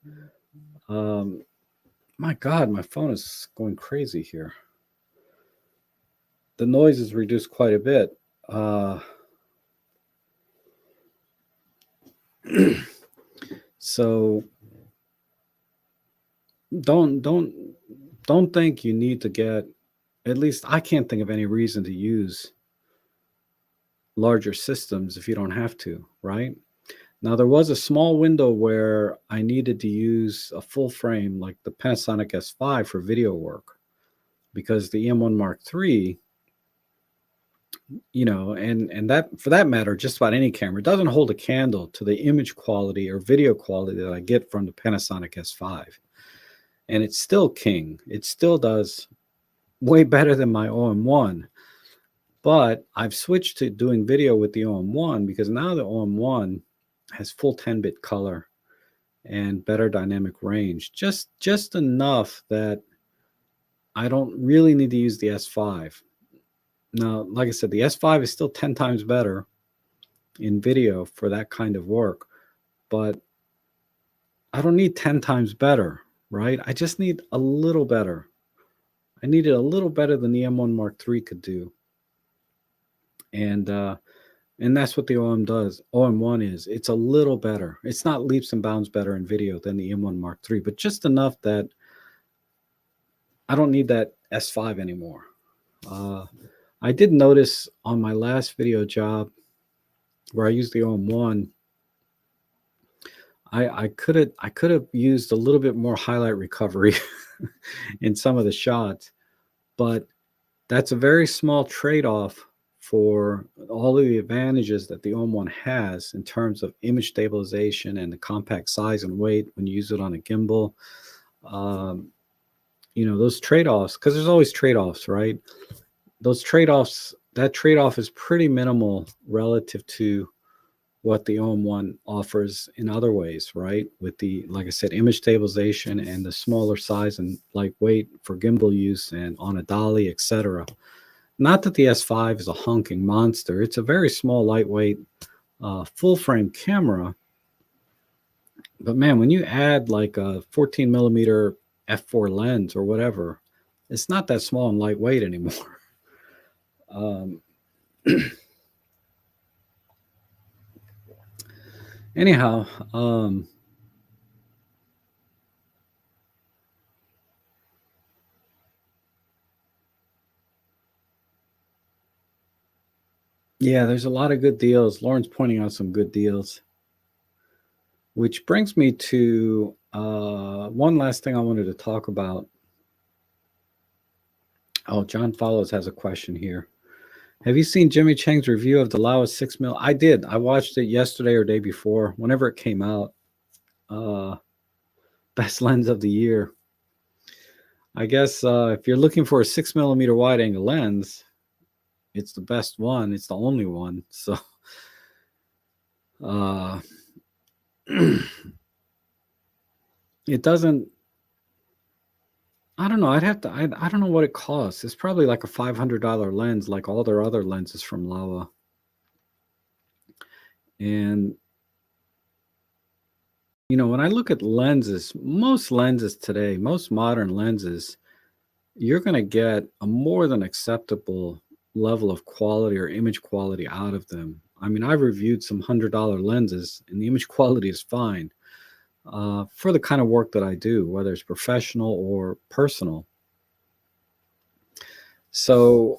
my God, my phone is going crazy here. The noise is reduced quite a bit. So don't think you need to get, at least I can't think of any reason to use larger systems if you don't have to, right? Now, there was a small window where I needed to use a full frame like the Panasonic S5 for video work, because the EM1 Mark III, and that, for that matter, just about any camera doesn't hold a candle to the image quality or video quality that I get from the Panasonic S5. And it's still king. It still does way better than my OM1. But I've switched to doing video with the OM1 because now the OM1 has full 10-bit color and better dynamic range. Just enough that I don't really need to use the S5. Now, like I said, the S5 is still 10 times better in video for that kind of work, but I don't need 10 times better, right? I just need a little better. I need it a little better than the M1 Mark III could do. And that's what the OM1 is. It's a little better. It's not leaps and bounds better in video than the M1 Mark III, but just enough that I don't need that S5 anymore. I did notice on my last video job where I used the OM1, I could have used a little bit more highlight recovery in some of the shots, but that's a very small trade-off for all of the advantages that the OM1 has in terms of image stabilization and the compact size and weight when you use it on a gimbal. Those trade-offs, because there's always trade-offs, right? Those trade-offs, that trade-off is pretty minimal relative to what the OM1 offers in other ways, right? With the, like I said, image stabilization and the smaller size and lightweight for gimbal use and on a dolly, etc. Not that the S5 is a honking monster. It's a very small, lightweight, full-frame camera, But man, when you add like a 14 millimeter f4 lens or whatever, it's not that small and lightweight anymore. Anyhow, yeah, there's a lot of good deals. Lauren's pointing out some good deals, which brings me to one last thing I wanted to talk about. Oh, John Follows has a question here. Have you seen Jimmy Chang's review of the Laowa 6mm? I did. I watched it yesterday or day before, whenever it came out. Best lens of the year. I guess if you're looking for a 6mm wide angle lens, it's the best one. It's the only one. So it doesn't. I don't know. I'd have to. I don't know what it costs. It's probably like a $500 lens, like all their other lenses from Laowa. And you know, when I look at lenses, most lenses today, most modern lenses, you're going to get a more than acceptable level of quality or image quality out of them. I mean, I've reviewed some $100 lenses, and the image quality is fine for the kind of work that I do, whether it's professional or personal. So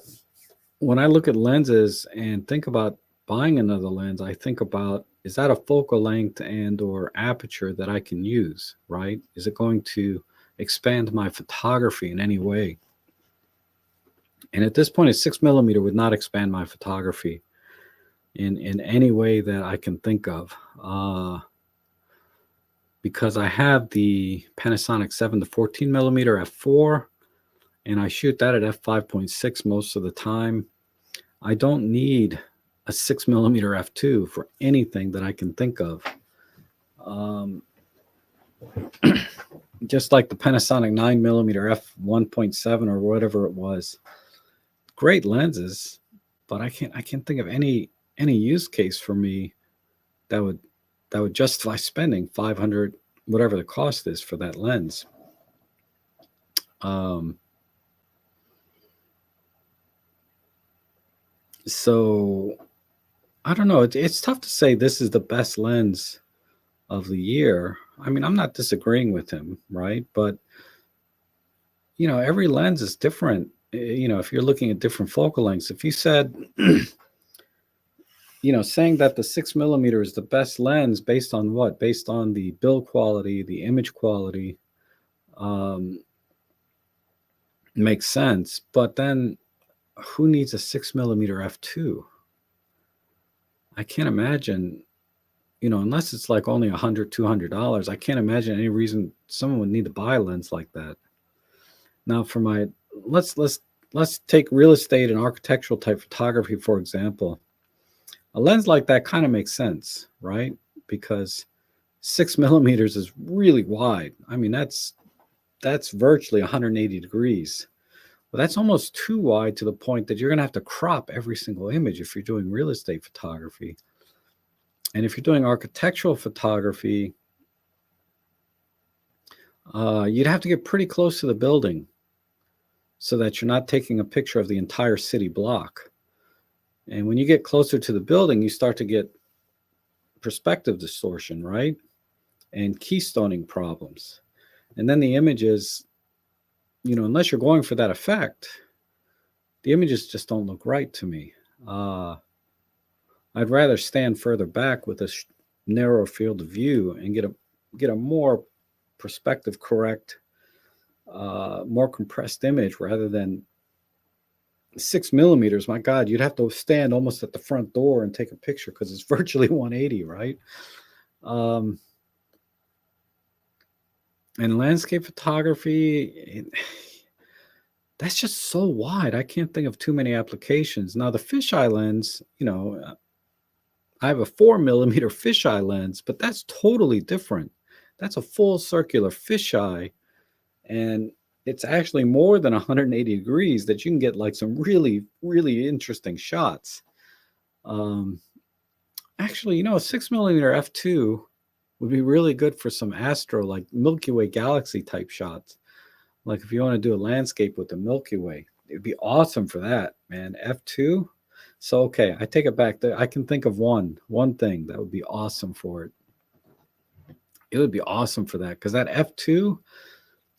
when I look at lenses and think about buying another lens, I think about, is that a focal length and or aperture that I can use, right? Is it going to expand my photography in any way? And at this point, a 6mm would not expand my photography in any way that I can think of, because I have the Panasonic 7 to 14mm f4, and I shoot that at f5.6 most of the time. I don't need a 6mm f2 for anything that I can think of. Just like the Panasonic 9mm f1.7 or whatever it was. Great lenses, but I can't think of any use case for me that would justify spending 500, whatever the cost is for that lens. So I don't know. It's tough to say this is the best lens of the year. I mean, I'm not disagreeing with him, right? But you know, every lens is different. You know, if you're looking at different focal lengths, if you said, you know, saying that the 6mm is the best lens based on what? Based on the build quality, the image quality, makes sense. But then who needs a 6mm f2? I can't imagine, you know, unless it's like only $100, $200, I can't imagine any reason someone would need to buy a lens like that. Now for my, let's take real estate and architectural type photography, for example. A lens like that kind of makes sense, right? Because 6mm is really wide. I mean, that's virtually 180 degrees. Well, that's almost too wide to the point that you're going to have to crop every single image if you're doing real estate photography. And if you're doing architectural photography, you'd have to get pretty close to the building so that you're not taking a picture of the entire city block. And when you get closer to the building, you start to get perspective distortion, right? And keystoning problems. And then the images, you know, unless you're going for that effect, the images just don't look right to me. I'd rather stand further back with a narrower field of view and get a more perspective correct, more compressed image rather than 6mm. My God, you'd have to stand almost at the front door and take a picture because it's virtually 180, right? And landscape photography, that's just so wide. I can't think of too many applications. Now the fisheye lens, you know, I have a 4mm fisheye lens, but that's totally different. That's a full circular fisheye, and it's actually more than 180 degrees that you can get like some really, really interesting shots. Actually, you know, a 6mm f2 would be really good for some astro, like Milky Way galaxy type shots. Like if you want to do a landscape with the Milky Way, it'd be awesome for that, man. F2. So okay, I take it back. I can think of one thing that would be awesome for it. It would be awesome for that because that F2,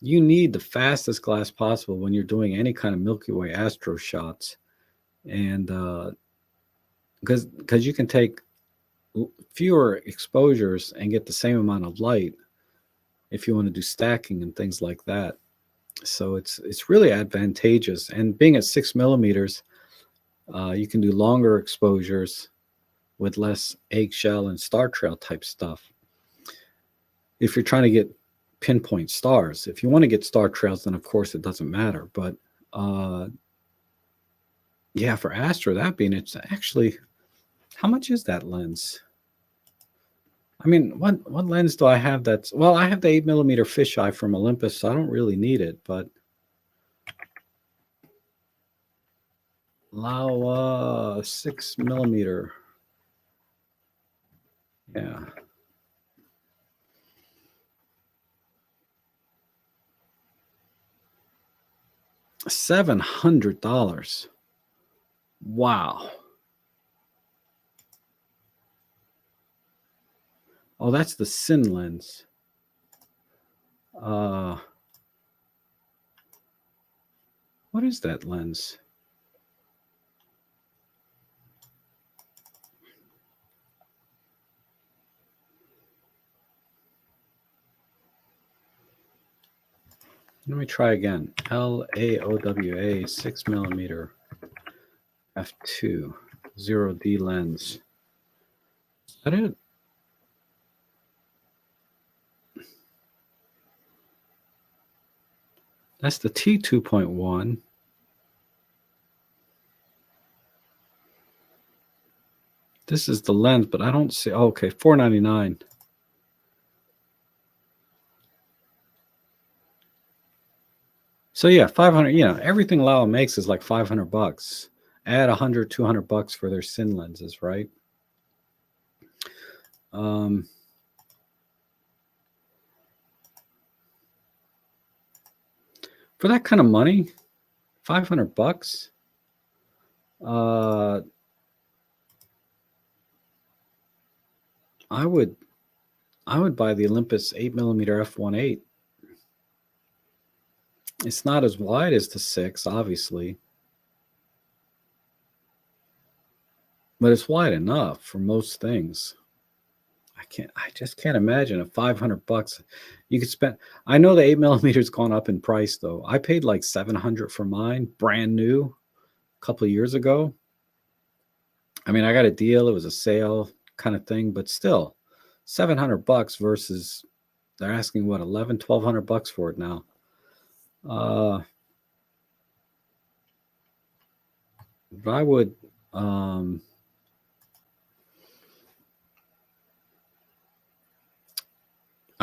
you need the fastest glass possible when you're doing any kind of Milky Way astro shots, and because you can take fewer exposures and get the same amount of light if you want to do stacking and things like that. So it's really advantageous. And being at 6 millimeters, you can do longer exposures with less eggshell and star trail type stuff. If you're trying to get pinpoint stars, if you want to get star trails, then of course it doesn't matter. But yeah, for astro, that being it's actually, how much is that lens? I mean, what lens do I have that's, well, I have the 8mm fisheye from Olympus, so I don't really need it, but Laowa 6mm. Yeah. $700. Wow. Oh, that's the Sin lens. What is that lens? Let me try again. Laowa 6mm f2 0D lens. Is that it? That's the T2.1. This is the lens, but I don't see. Oh, okay, $499. So yeah, 500. You know, everything Laowa makes is like $500. Add 100, $200 for their Sin lenses, right? For that kind of money, $500. I would buy the Olympus 8mm f1.8. It's not as wide as the 6, obviously, but it's wide enough for most things. I just can't imagine a $500 you could spend. I know the 8mm's gone up in price though. I paid like $700 for mine, brand new, a couple of years ago. I mean, I got a deal. It was a sale kind of thing, but still, $700 versus they're asking what, $1,100-$1,200 for it now. But I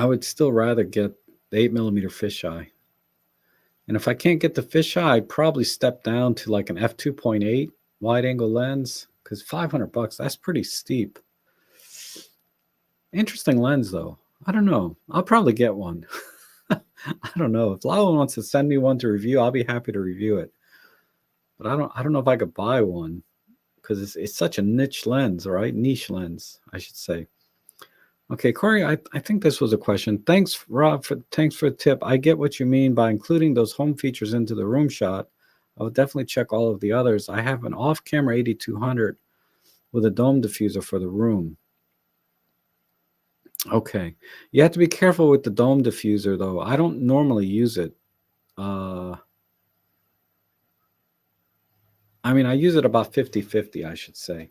would still rather get the 8mm fisheye. And if I can't get the fisheye, I'd probably step down to like an f2.8 wide angle lens, because $500, that's pretty steep. Interesting lens though. I don't know. I'll probably get one. I don't know. If Laowa wants to send me one to review, I'll be happy to review it. But I don't know if I could buy one, because it's such a niche lens, right? Niche lens, I should say. Okay, Corey, I think this was a question. Thanks, Rob, thanks for the tip. I get what you mean by including those home features into the room shot. I would definitely check all of the others. I have an off-camera 8200 with a dome diffuser for the room. Okay. You have to be careful with the dome diffuser, though. I don't normally use it. I mean, I use it about 50-50, I should say.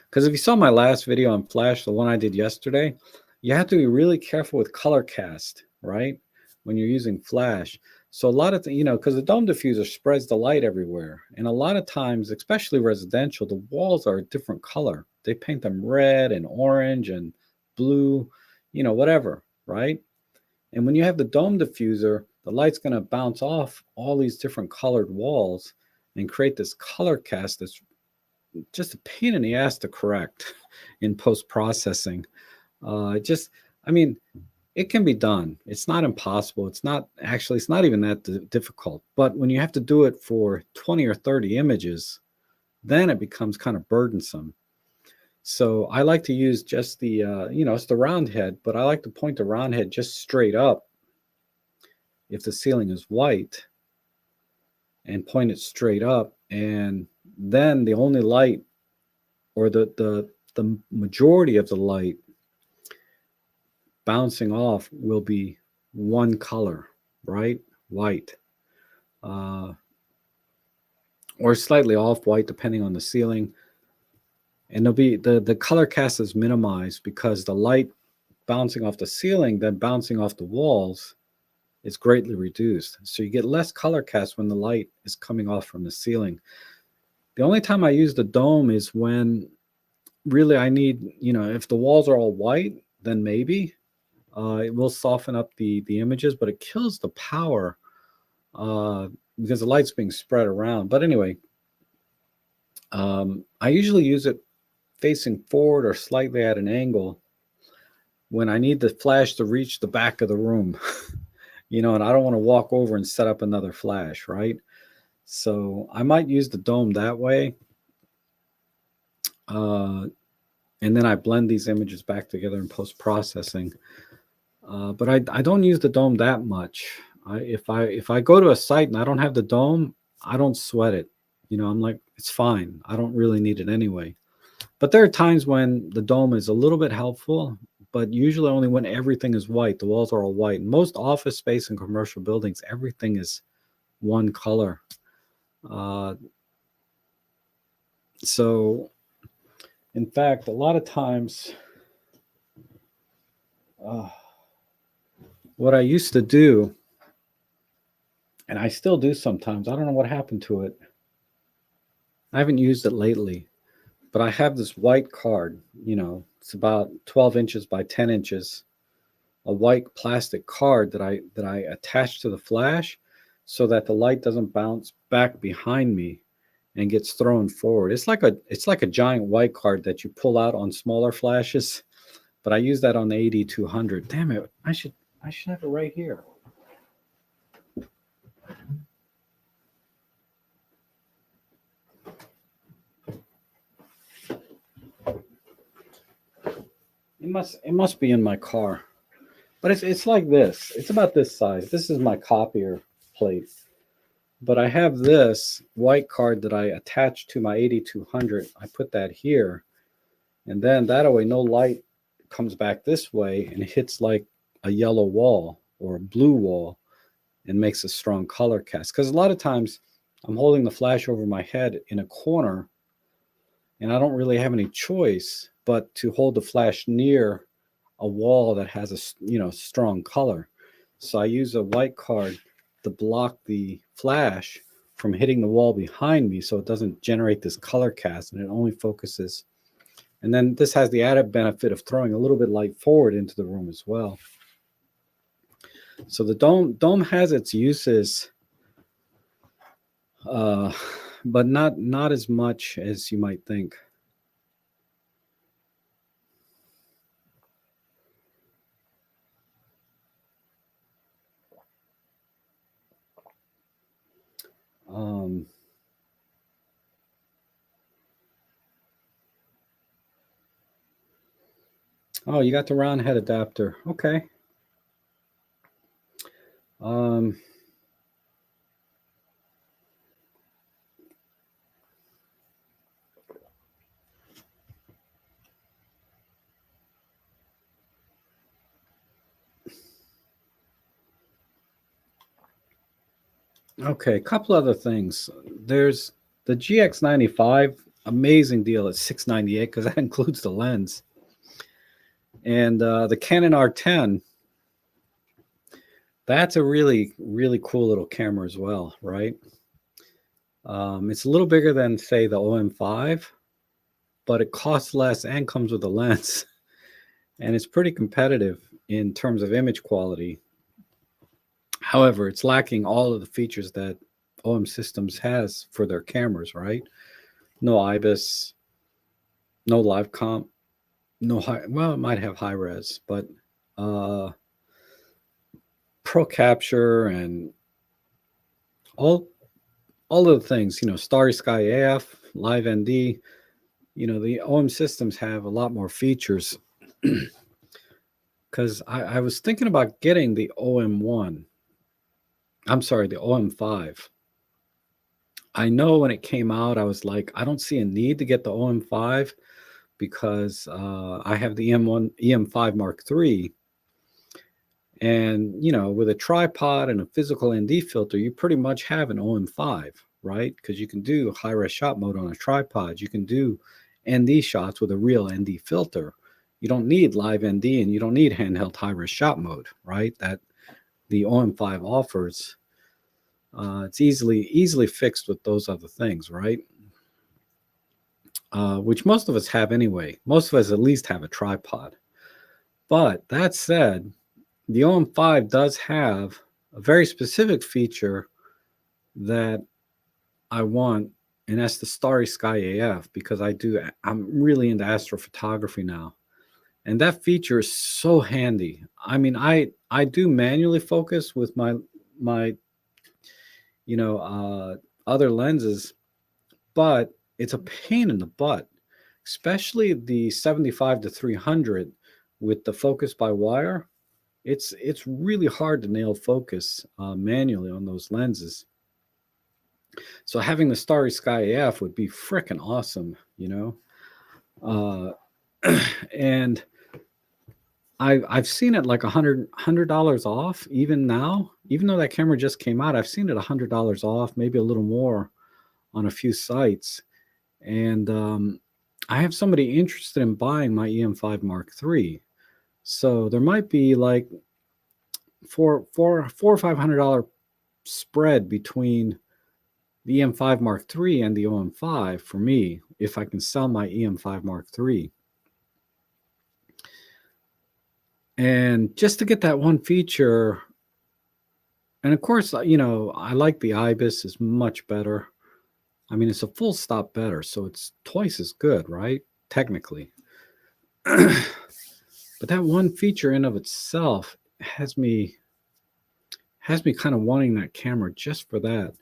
Because if you saw my last video on Flash, the one I did yesterday, you have to be really careful with color cast, right? When you're using Flash. So a lot of, because the dome diffuser spreads the light everywhere. And a lot of times, especially residential, the walls are a different color. They paint them red and orange and blue, whatever, right? And when you have the dome diffuser, the light's going to bounce off all these different colored walls and create this color cast that's just a pain in the ass to correct in post-processing. Just, I mean, it can be done. It's not impossible. It's not actually, it's not even that difficult. But when you have to do it for 20 or 30 images, then it becomes kind of burdensome. So I like to use just the, it's the round head, but I like to point the round head just straight up if the ceiling is white, and point it straight up. And then the only light, or the majority of the light bouncing off, will be one color, right? White. Or slightly off white, depending on the ceiling. And there'll be the color cast is minimized because the light bouncing off the ceiling, then bouncing off the walls, is greatly reduced. So you get less color cast when the light is coming off from the ceiling. The only time I use the dome is when really I need, if the walls are all white, then maybe it will soften up the images, but it kills the power because the light's being spread around. But anyway, I usually use it facing forward or slightly at an angle when I need the flash to reach the back of the room, and I don't want to walk over and set up another flash, right? So I might use the dome that way. And then I blend these images back together in post-processing. But I don't use the dome that much. If I go to a site and I don't have the dome, I don't sweat it. I'm like, it's fine. I don't really need it anyway. But there are times when the dome is a little bit helpful, but usually only when everything is white. The walls are all white. In most office space and commercial buildings, everything is one color. So, in fact, a lot of times, what I used to do, and I still do sometimes, I don't know what happened to it. I haven't used it lately, but I have this white card, it's about 12 inches by 10 inches, a white plastic card that I attach to the flash so that the light doesn't bounce back behind me and gets thrown forward. It's like a giant white card that you pull out on smaller flashes, but I use that on the AD200. Damn it, I should have it right here. It must be in my car. But it's like this. It's about this size. This is my copier plate. But I have this white card that I attach to my 8200. I put that here. And then that way no light comes back this way and hits like a yellow wall or a blue wall and makes a strong color cast. Because a lot of times I'm holding the flash over my head in a corner and I don't really have any choice but to hold the flash near a wall that has a strong color. So I use a white card to block the flash from hitting the wall behind me so it doesn't generate this color cast and it only focuses. And then this has the added benefit of throwing a little bit light forward into the room as well. So the dome has its uses, but not as much as you might think. Oh, you got the round head adapter. Okay. Okay, a couple other things. There's the GX95, amazing deal at $698 because that includes the lens. And the Canon R10, that's a really, really cool little camera as well, right? It's a little bigger than, say, the OM5, but it costs less and comes with a lens. And it's pretty competitive in terms of image quality. However, it's lacking all of the features that OM Systems has for their cameras, right? no IBIS, no live comp, no high. Well, it might have high res, but uh, pro capture and all all of the things. Starry Sky AF, Live ND. The OM systems have a lot more features. Because I was thinking about getting the OM1. I'm sorry, the OM5. I know when it came out, I was like, I don't see a need to get the OM5 because I have the EM5 Mark III. And, with a tripod and a physical ND filter, you pretty much have an OM5, right? Because you can do high-res shot mode on a tripod. You can do ND shots with a real ND filter. You don't need live ND and you don't need handheld high-res shot mode, right? That the OM5 offers. It's easily fixed with those other things, right? Which most of us have anyway. Most of us at least have a tripod. But that said, the OM5 does have a very specific feature that I want, and that's the Starry Sky AF, because I'm really into astrophotography now. And that feature is so handy. I mean, I do manually focus with my other lenses, but it's a pain in the butt, especially the 75 to 300 with the focus by wire. It's really hard to nail focus manually on those lenses. So having the Starry Sky AF would be freaking awesome, and I've seen it like $100 off even now. Even though that camera just came out, I've seen it $100 off, maybe a little more on a few sites. And I have somebody interested in buying my EM5 Mark III. So there might be like four or $500 spread between the EM5 Mark III and the OM5 for me if I can sell my EM5 Mark III. And just to get that one feature, and of course, I like the IBIS is much better. I mean, it's a full stop better, so it's twice as good, right? Technically. But that one feature in of itself has me kind of wanting that camera just for that.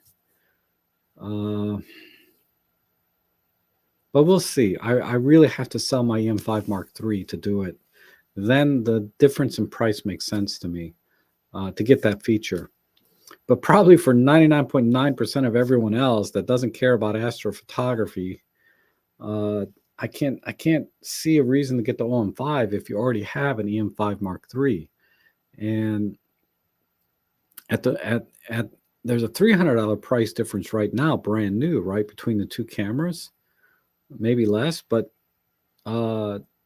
But we'll see. I really have to sell my EM5 Mark III to do it. Then the difference in price makes sense to me to get that feature. But probably for 99.9% of everyone else that doesn't care about astrophotography, I can't see a reason to get the OM5 if you already have an EM5 Mark III. And there's a $300 price difference right now, brand new, right, between the two cameras, maybe less, but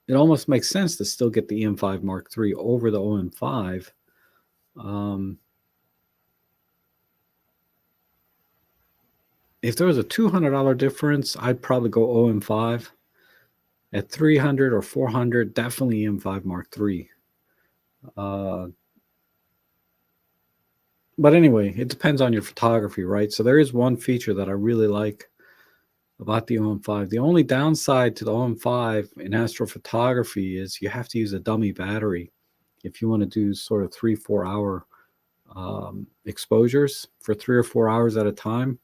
it almost makes sense to still get the EM5 Mark III over the OM5. If there was a $200 difference, I'd probably go OM5. At $300 or $400, definitely EM5 Mark III. But anyway, it depends on your photography, right? So there is one feature that I really like about the OM5. The only downside to the OM5 in astrophotography is you have to use a dummy battery if you want to do sort of 3-4 hour exposures for 3 or 4 hours at a time.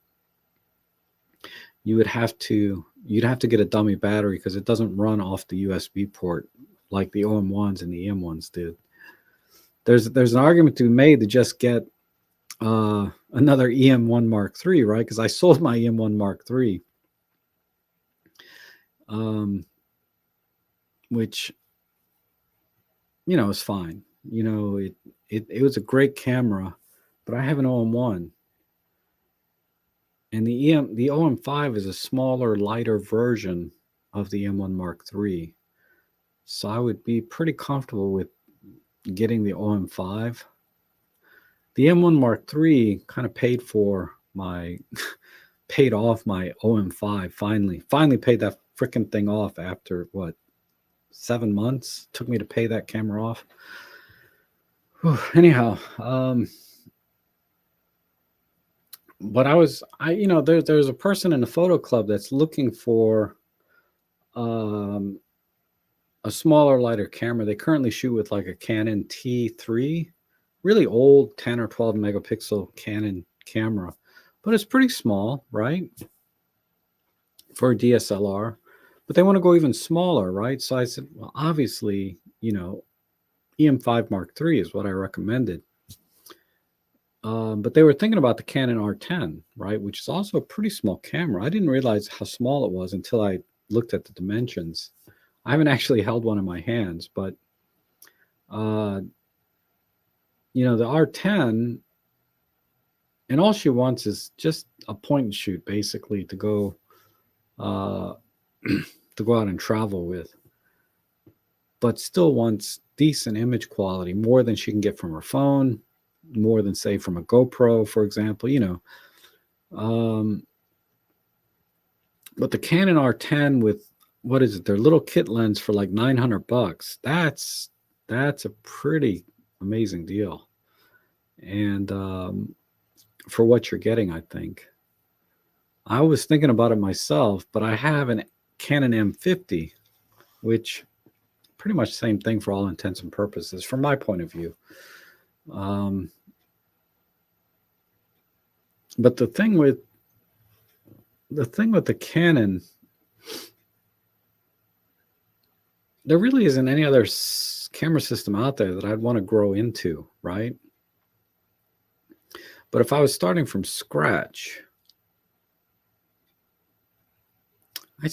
You'd have to get a dummy battery because it doesn't run off the USB port like the OM1s and the EM1s did. There's an argument to be made to just get another EM1 Mark III, right? Because I sold my EM1 Mark III, which is fine. It was a great camera, but I have an OM1. And the OM5 is a smaller, lighter version of the M1 Mark III. So I would be pretty comfortable with getting the OM5. The M1 Mark III kind of paid off my OM5 finally paid that freaking thing off after 7 months took me to pay that camera off. Anyhow, but there's a person in the photo club that's looking for um, a smaller, lighter camera. They currently shoot with like a Canon T3, really old 10 or 12 megapixel Canon camera, but it's pretty small, right? For a DSLR, but they want to go even smaller, right? So I said, well, obviously, EM5 Mark III is what I recommended. But they were thinking about the Canon R10, right, which is also a pretty small camera. I didn't realize how small it was until I looked at the dimensions. I haven't actually held one in my hands, but the R10, and all she wants is just a point and shoot, basically, to go uh, to go out and travel with, but still wants decent image quality, more than she can get from her phone, more than, say, from a GoPro, for example. But the Canon R10 with, what is it, their little kit lens for like $900, that's a pretty amazing deal. And for what you're getting, I think. I was thinking about it myself, but I have a Canon M50, which pretty much the same thing for all intents and purposes, from my point of view. But the thing with the Canon, there really isn't any other camera system out there that I'd want to grow into, right? But if I was starting from scratch, I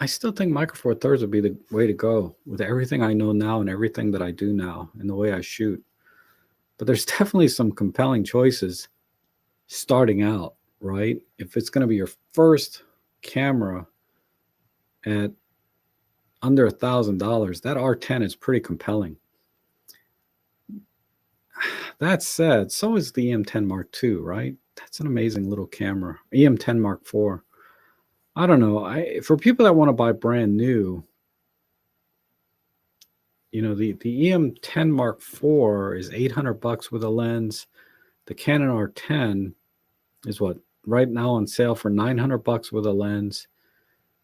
still think Micro Four Thirds would be the way to go with everything I know now and everything that I do now and the way I shoot. But there's definitely some compelling choices starting out, right? If it's going to be your first camera at under $1,000, that R10 is pretty compelling. That said, so is the EM10 Mark II, right? That's an amazing little camera. EM10 Mark IV. I don't know. For people that want to buy brand new, the EM10 Mark IV is $800 with a lens. The Canon R10 is what right now on sale for $900 with a lens.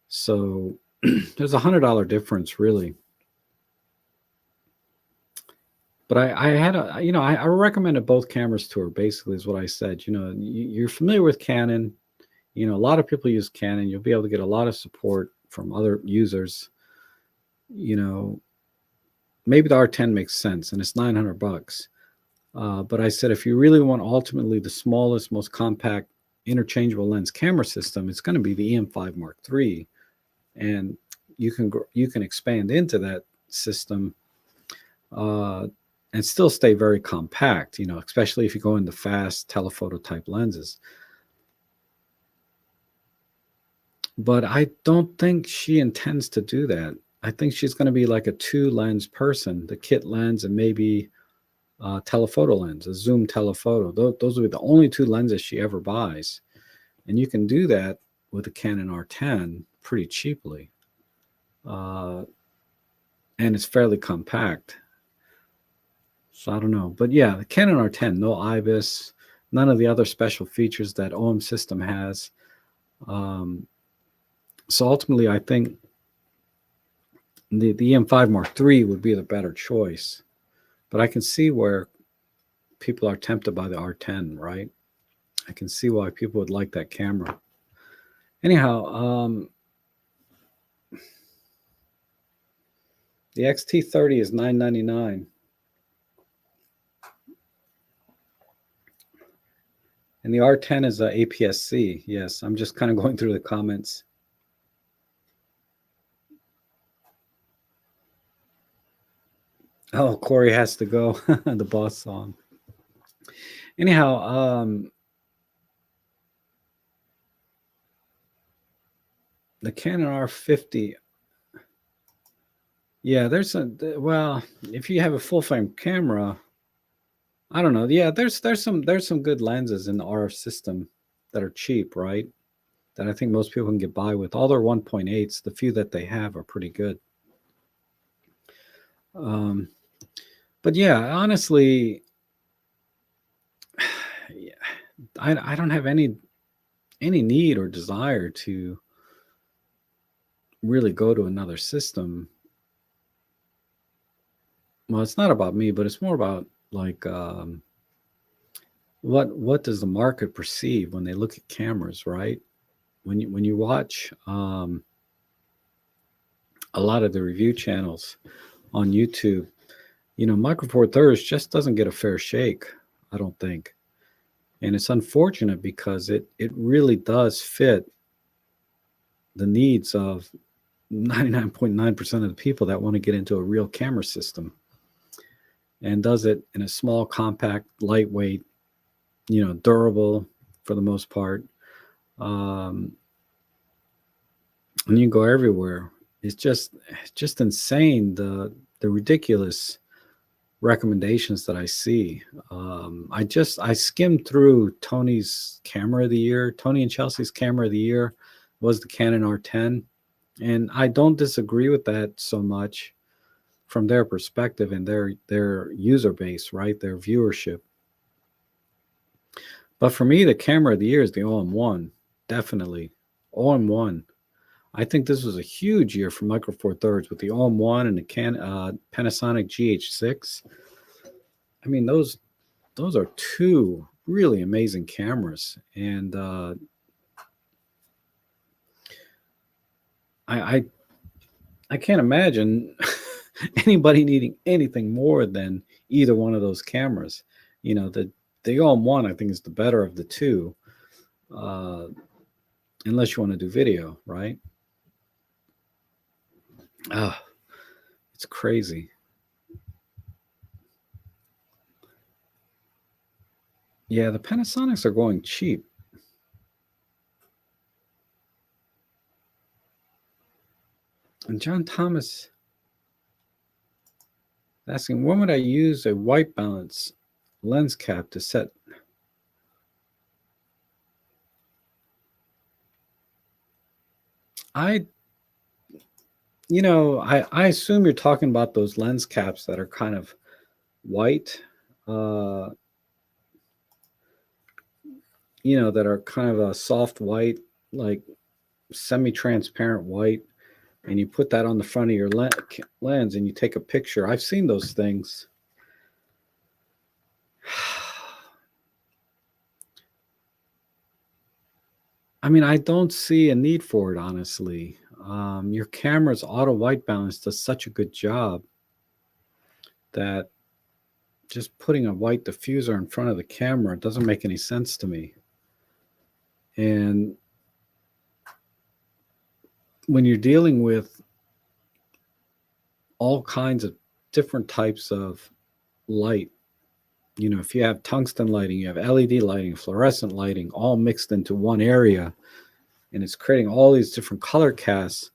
So there's $100 difference, really. But I recommended both cameras to her, basically, is what I said. You're familiar with Canon. A lot of people use Canon. You'll be able to get a lot of support from other users. Maybe the R10 makes sense, and it's $900. But I said, if you really want ultimately the smallest, most compact, interchangeable lens camera system, it's going to be the EM5 Mark III, and you can expand into that system and still stay very compact. Especially if you go into fast telephoto type lenses. But I don't think she intends to do that. I think she's going to be like a 2-lens person, the kit lens and maybe telephoto lens, a zoom telephoto. Those will be the only 2 lenses she ever buys. And you can do that with a Canon R10 pretty cheaply. And it's fairly compact. So I don't know. But yeah, the Canon R10, no IBIS, none of the other special features that OM system has. So ultimately, I think the EM5 Mark III would be the better choice. But I can see where people are tempted by the R10, right? I can see why people would like that camera. Anyhow, the XT30 is $999. And the R10 is a APS-C. Yes, I'm just kind of going through the comments. Oh, Corey has to go. The boss song. Anyhow, the Canon R50. Yeah, if you have a full frame camera, I don't know. Yeah, there's some good lenses in the RF system that are cheap, right? That I think most people can get by with. All their 1.8s, the few that they have are pretty good. But yeah, honestly, yeah, I don't have any need or desire to really go to another system. Well, it's not about me, but it's more about like what does the market perceive when they look at cameras, right? When you watch a lot of the review channels on YouTube, Micro Four Thirds just doesn't get a fair shake, I don't think. And it's unfortunate because it really does fit the needs of 99.9% of the people that want to get into a real camera system, and does it in a small, compact, lightweight, durable for the most part. And you can go everywhere. It's just insane the ridiculous recommendations that I see. I skimmed through Tony's camera of the year. Tony and Chelsea's camera of the year was the Canon R10, and I don't disagree with that so much from their perspective and their user base, right? Their viewership. But for me, the camera of the year is the all-in-one, definitely all-in-one. I think this was a huge year for Micro Four Thirds with the all-in-one and the Panasonic GH6. I mean, those are two really amazing cameras, and I can't imagine anybody needing anything more than either one of those cameras. The all-in-one, I think, is the better of the two, unless you want to do video, right? It's crazy. Yeah, the Panasonics are going cheap. And John Thomas asking, when would I use a white balance lens cap to set? I assume you're talking about those lens caps that are kind of white, that are kind of a soft white, like semi-transparent white, and you put that on the front of your lens and you take a picture. I've seen those things. I mean, I don't see a need for it, honestly. Your camera's auto white balance does such a good job that just putting a white diffuser in front of the camera doesn't make any sense to me. And when you're dealing with all kinds of different types of light, if you have tungsten lighting, you have LED lighting, fluorescent lighting, all mixed into one area, and it's creating all these different color casts,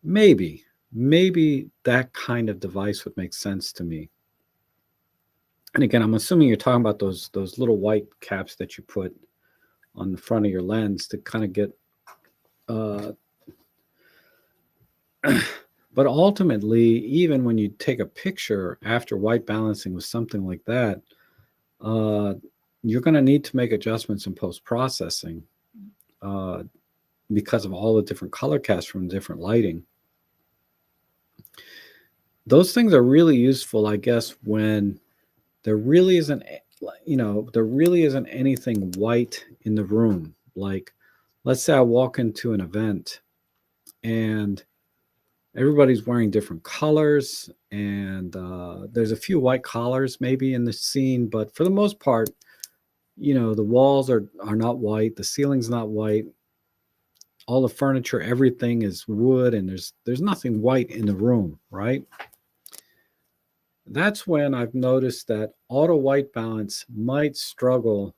maybe that kind of device would make sense to me. And again, I'm assuming you're talking about those little white caps that you put on the front of your lens to kind of get but ultimately, even when you take a picture after white balancing with something like that, you're going to need to make adjustments in post-processing because of all the different color casts from different lighting. Those things are really useful, I guess, when there really isn't anything white in the room. Like, let's say I walk into an event and everybody's wearing different colors, and there's a few white collars maybe in the scene, but for the most part, the walls are not white, the ceiling's not white, all the furniture, everything is wood, and there's nothing white in the room, right? That's when I've noticed that auto white balance might struggle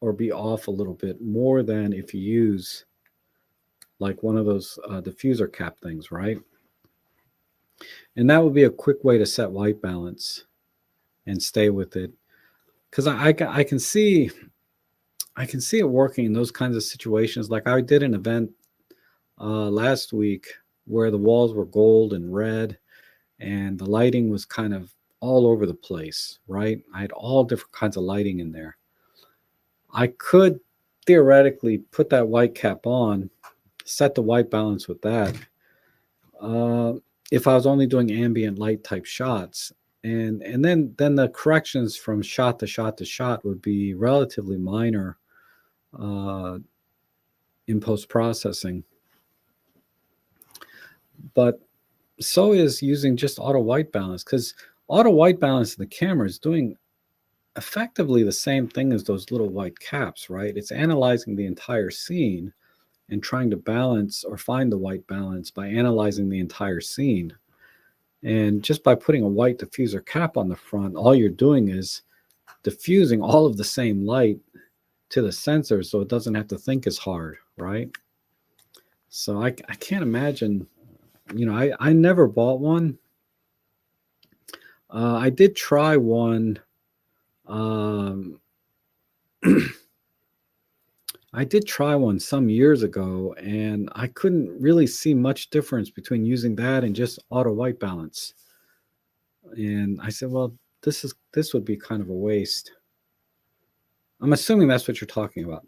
or be off a little bit more than if you use like one of those diffuser cap things, right? And that would be a quick way to set white balance and stay with it, because I can see it working in those kinds of situations. Like I did an event last week where the walls were gold and red, and the lighting was kind of all over the place, right? I had all different kinds of lighting in there. I could theoretically put that white cap on, set the white balance with that. If I was only doing ambient light type shots, and then the corrections from shot to shot to shot would be relatively minor in post processing. But so is using just auto white balance, because auto white balance in the camera is doing effectively the same thing as those little white caps, right? It's analyzing the entire scene and trying to balance or find the white balance by analyzing the entire scene. And just by putting a white diffuser cap on the front, all you're doing is diffusing all of the same light to the sensor so it doesn't have to think as hard, right? So I can't imagine, I never bought one. I did try one. I did try one some years ago, and I couldn't really see much difference between using that and just auto white balance. And I said, well, this would be kind of a waste. I'm assuming that's what you're talking about.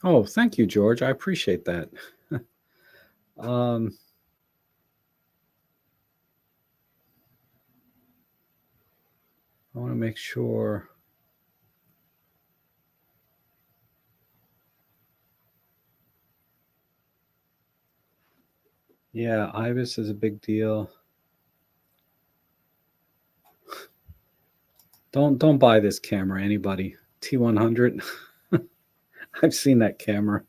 Oh, thank you, George. I appreciate that. I want to make sure. Yeah, IBIS is a big deal. Don't buy this camera, anybody. T100. I've seen that camera.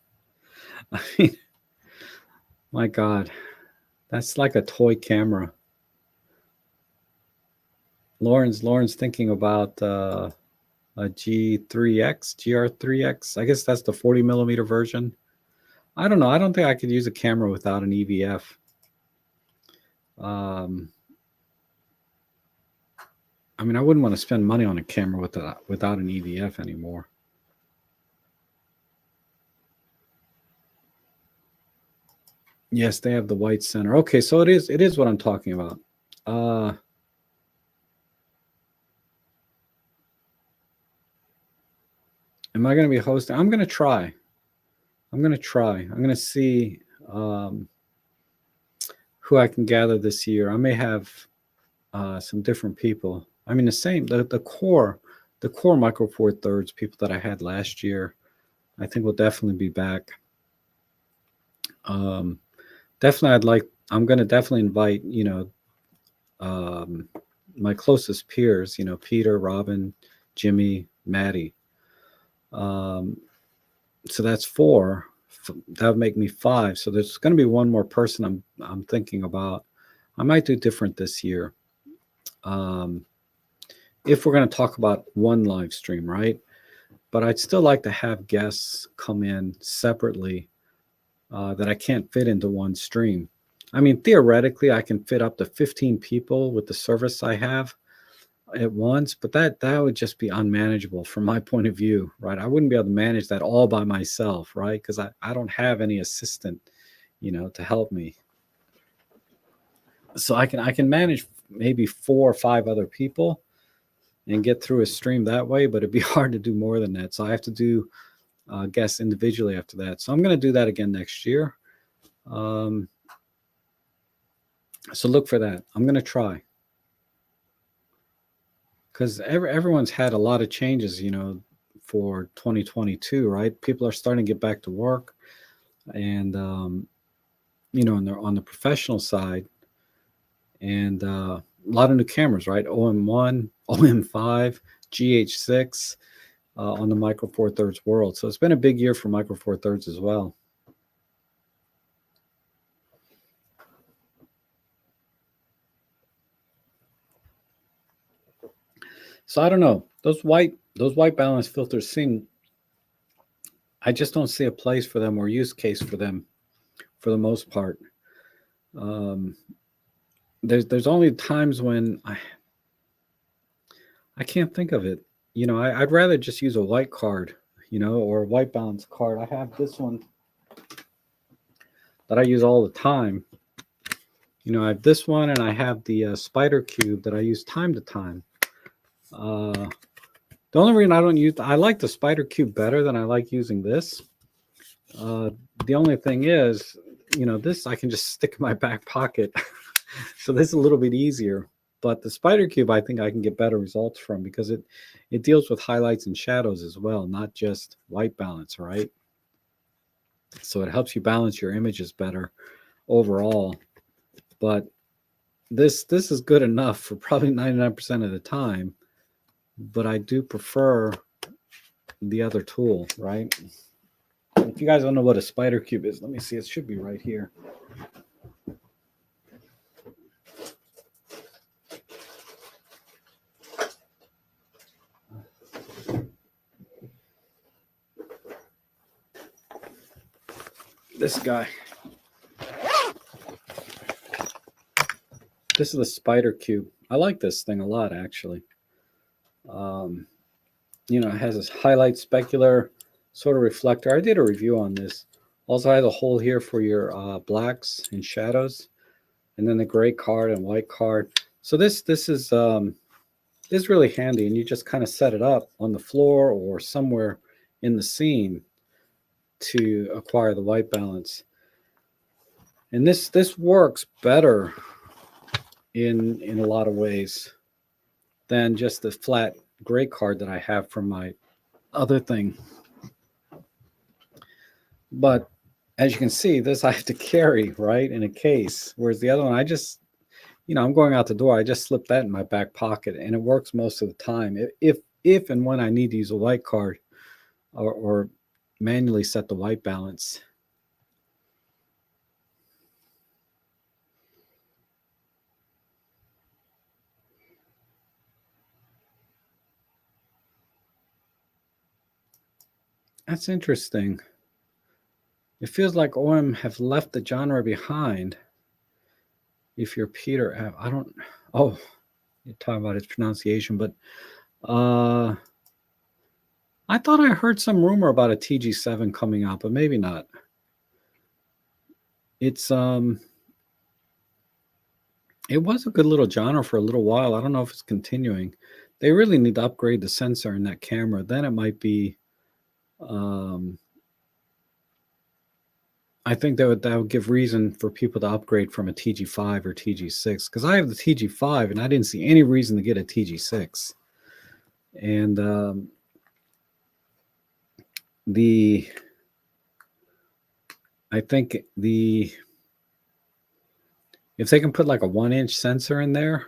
I mean, my God, that's like a toy camera. Lauren's thinking about a G3X, GR3X. I guess that's the 40 millimeter version. I don't know. I don't think I could use a camera without an EVF. I mean, I wouldn't want to spend money on a camera without an EVF anymore. Yes, they have the white center. Okay, so it is what I'm talking about. Am I going to be hosting? I'm going to try. I'm going to see who I can gather this year. I may have some different people. I mean, the core Micro Four Thirds people that I had last year, I think will definitely be back. Definitely, I'm going to definitely invite, my closest peers, Peter, Robin, Jimmy, Maddie. So that's 4. That would make me 5. So there's going to be one more person I'm thinking about. I might do different this year. If we're going to talk about one live stream, right? But I'd still like to have guests come in separately that I can't fit into one stream. I mean, theoretically, I can fit up to 15 people with the service I have at once, but that would just be unmanageable from my point of view, right? I wouldn't be able to manage that all by myself, right? Because I don't have any assistant, to help me. So I can manage maybe 4 or 5 other people and get through a stream that way, but it'd be hard to do more than that. So I have to do guests individually after that. So I'm going to do that again next year. So look for that. I'm going to try. Because everyone's had a lot of changes, for 2022, right? People are starting to get back to work, and on the professional side, and a lot of new cameras, right? OM1, OM5, GH6 on the Micro Four Thirds world. So it's been a big year for Micro Four Thirds as well. So I don't know, those white balance filters I just don't see a place for them or use case for them for the most part. There's only times when I can't think of it. I'd rather just use a white card, or a white balance card. I have this one that I use all the time. You know, I have this one, and I have the spider cube that I use time to time. The only reason I don't use, I like the spider cube better than I like using this. The only thing is, you know, this I can just stick in my back pocket. So this is a little bit easier. But the spider cube, I think I can get better results from, because it deals with highlights and shadows as well, not just white balance, right? So it helps you balance your images better overall. But this is good enough for probably 99% of the time. But I do prefer the other tool, right? If you guys don't know what a spider cube is, let me see. It should be right here. This guy. This is the spider cube. I like this thing a lot, actually. You know, it has this highlight specular sort of reflector. I did a review on this. Also has a hole here for your blacks and shadows, and then the gray card and white card. So this is really handy, and you just kind of set it up on the floor or somewhere in the scene to acquire the white balance. And this works better in a lot of ways than just the flat gray card that I have from my other thing. But as you can see, this I have to carry, right, in a case, whereas the other one, I just, you know, I'm going out the door, I just slip that in my back pocket, and it works most of the time. If and when I need to use a white card or manually set the white balance. That's interesting. It feels like OM have left the genre behind. If you're Peter, I don't. Oh, you're talking about its pronunciation, but I thought I heard some rumor about a TG7 coming out, but maybe not. It's it was a good little genre for a little while. I don't know if it's continuing. They really need to upgrade the sensor in that camera. Then it might be. I think that would give reason for people to upgrade from a TG5 or TG6, because I have the TG5 and I didn't see any reason to get a TG6. And I think if they can put like a 1-inch sensor in there,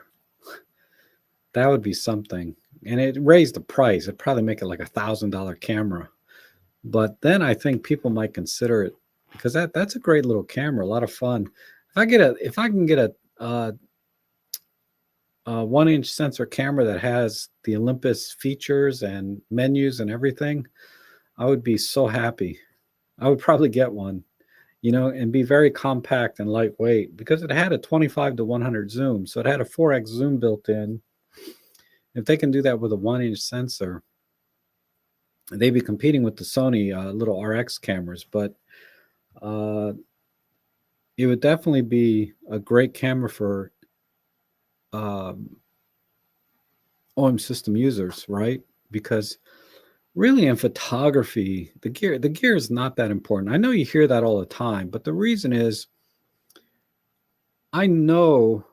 that would be something. And it raised the price. It'd probably make it like $1,000 camera. But then I think people might consider it, because that's a great little camera, a lot of fun. If I can get a 1-inch sensor camera that has the Olympus features and menus and everything, I would be so happy. I would probably get one, you know, and be very compact and lightweight, because it had a 25 to 100 zoom. So it had a 4x zoom built in. If they can do that with a 1-inch sensor, they'd be competing with the Sony little RX cameras. But it would definitely be a great camera for OM system users, right? Because really in photography, the gear is not that important. I know you hear that all the time, but the reason is I know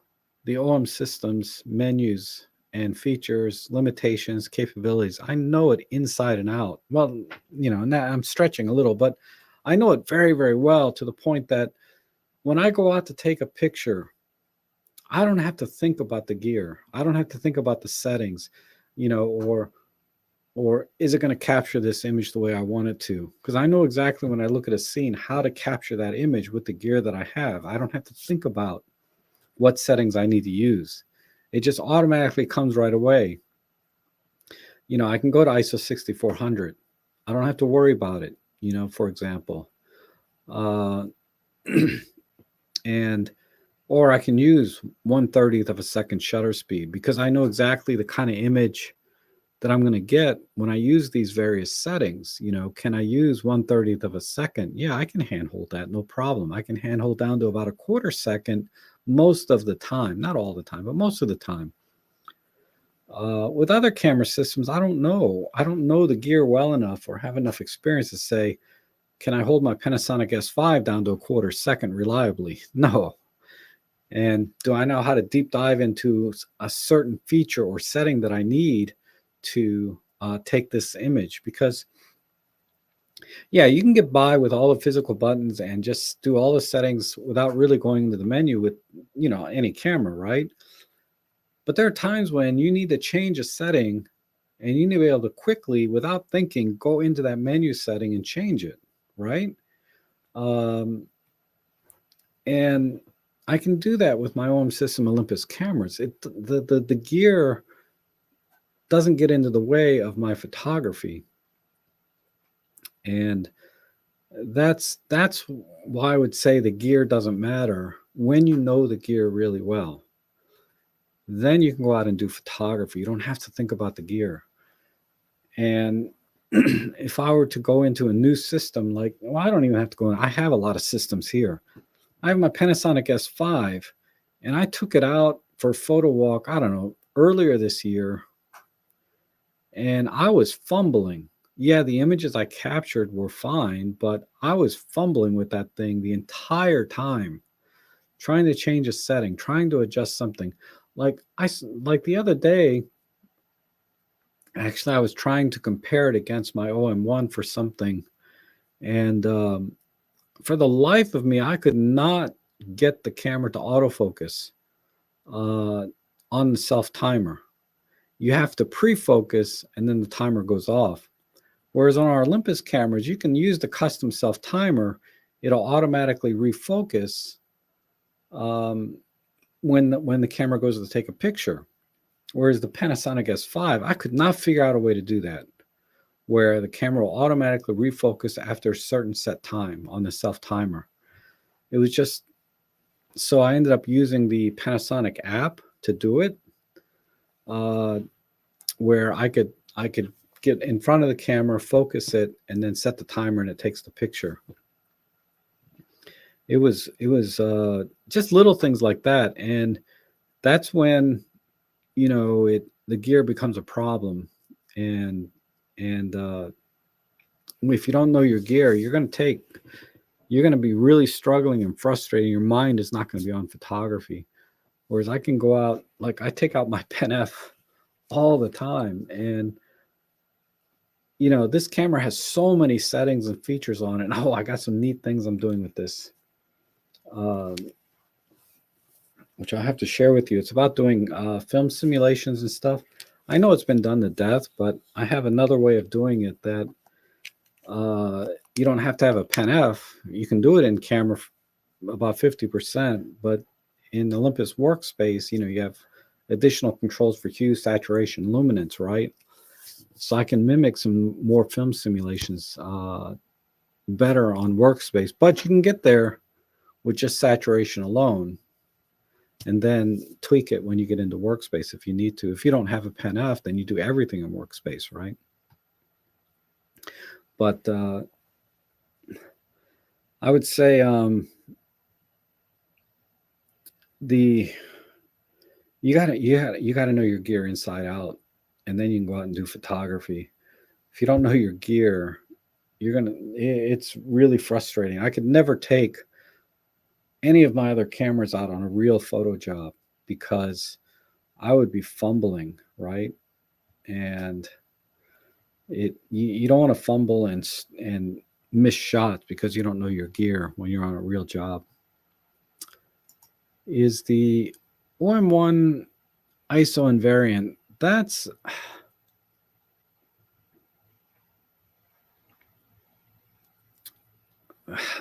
the OM systems menus and features, limitations, capabilities. I know it inside and out. Well, you know, now I'm stretching a little, but I know it very, very well, to the point that when I go out to take a picture, I don't have to think about the gear. I don't have to think about the settings, you know, or is it going to capture this image the way I want it to? Because I know exactly, when I look at a scene, how to capture that image with the gear that I have. I don't have to think about what settings I need to use. It just automatically comes right away. You know, I can go to ISO 6400. I don't have to worry about it, you know, for example. And or I can use 1/30th of a second shutter speed, because I know exactly the kind of image that I'm going to get when I use these various settings. Can I use 1/30th of a second? Yeah, I can handhold that, no problem. I can handhold down to about a quarter second most of the time, not all the time, but most of the time. With other camera systems, I don't know. I don't know the gear well enough or have enough experience to say, can I hold my Panasonic S5 down to a quarter second reliably? No. And do I know how to deep dive into a certain feature or setting that I need to take this image? Because, yeah, you can get by with all the physical buttons and just do all the settings without really going into the menu with, any camera, right? But there are times when you need to change a setting and you need to be able to quickly, without thinking, go into that menu setting and change it, right? And I can do that with my OM System Olympus cameras. The gear doesn't get into the way of my photography. And that's why I would say the gear doesn't matter when you know the gear really well. Then you can go out and do photography. You don't have to think about the gear. And if I were to go into a new system, I don't even have to go in. I have a lot of systems here. I have my Panasonic S5, and I took it out for a photo walk, I don't know, earlier this year, and I was fumbling. Yeah, the images I captured were fine, but I was fumbling with that thing the entire time, trying to change a setting, trying to adjust something. Like the other day, actually, I was trying to compare it against my OM1 for something, and for the life of me, I could not get the camera to autofocus on the self timer. You have to pre-focus and then the timer goes off. Whereas on our Olympus cameras, you can use the custom self timer. It'll automatically refocus when the camera goes to take a picture. Whereas the Panasonic S5, I could not figure out a way to do that, where the camera will automatically refocus after a certain set time on the self timer. It was just, so I ended up using the Panasonic app to do it, where I could get in front of the camera, focus it, and then set the timer, and it takes the picture. It was just little things like that, and that's when the gear becomes a problem, and if you don't know your gear, you're going to be really struggling and frustrating. Your mind is not going to be on photography. Whereas I can go out, like I take out my Pen F all the time, and this camera has so many settings and features on it. Oh, I got some neat things I'm doing with this, which I have to share with you. It's about doing film simulations and stuff. I know it's been done to death, but I have another way of doing it that you don't have to have a Pen F. You can do it in camera about 50%, but in Olympus Workspace, you have additional controls for hue, saturation, luminance, right? So I can mimic some more film simulations better on Workspace, but you can get there with just saturation alone, and then tweak it when you get into Workspace if you need to. If you don't have a Pen F, then you do everything in Workspace, right? But I would say you gotta know your gear inside out, and then you can go out and do photography. If you don't know your gear, it's really frustrating. I could never take any of my other cameras out on a real photo job because I would be fumbling, right? And you don't want to fumble and miss shots because you don't know your gear when you're on a real job. Is the OM1 ISO invariant? That's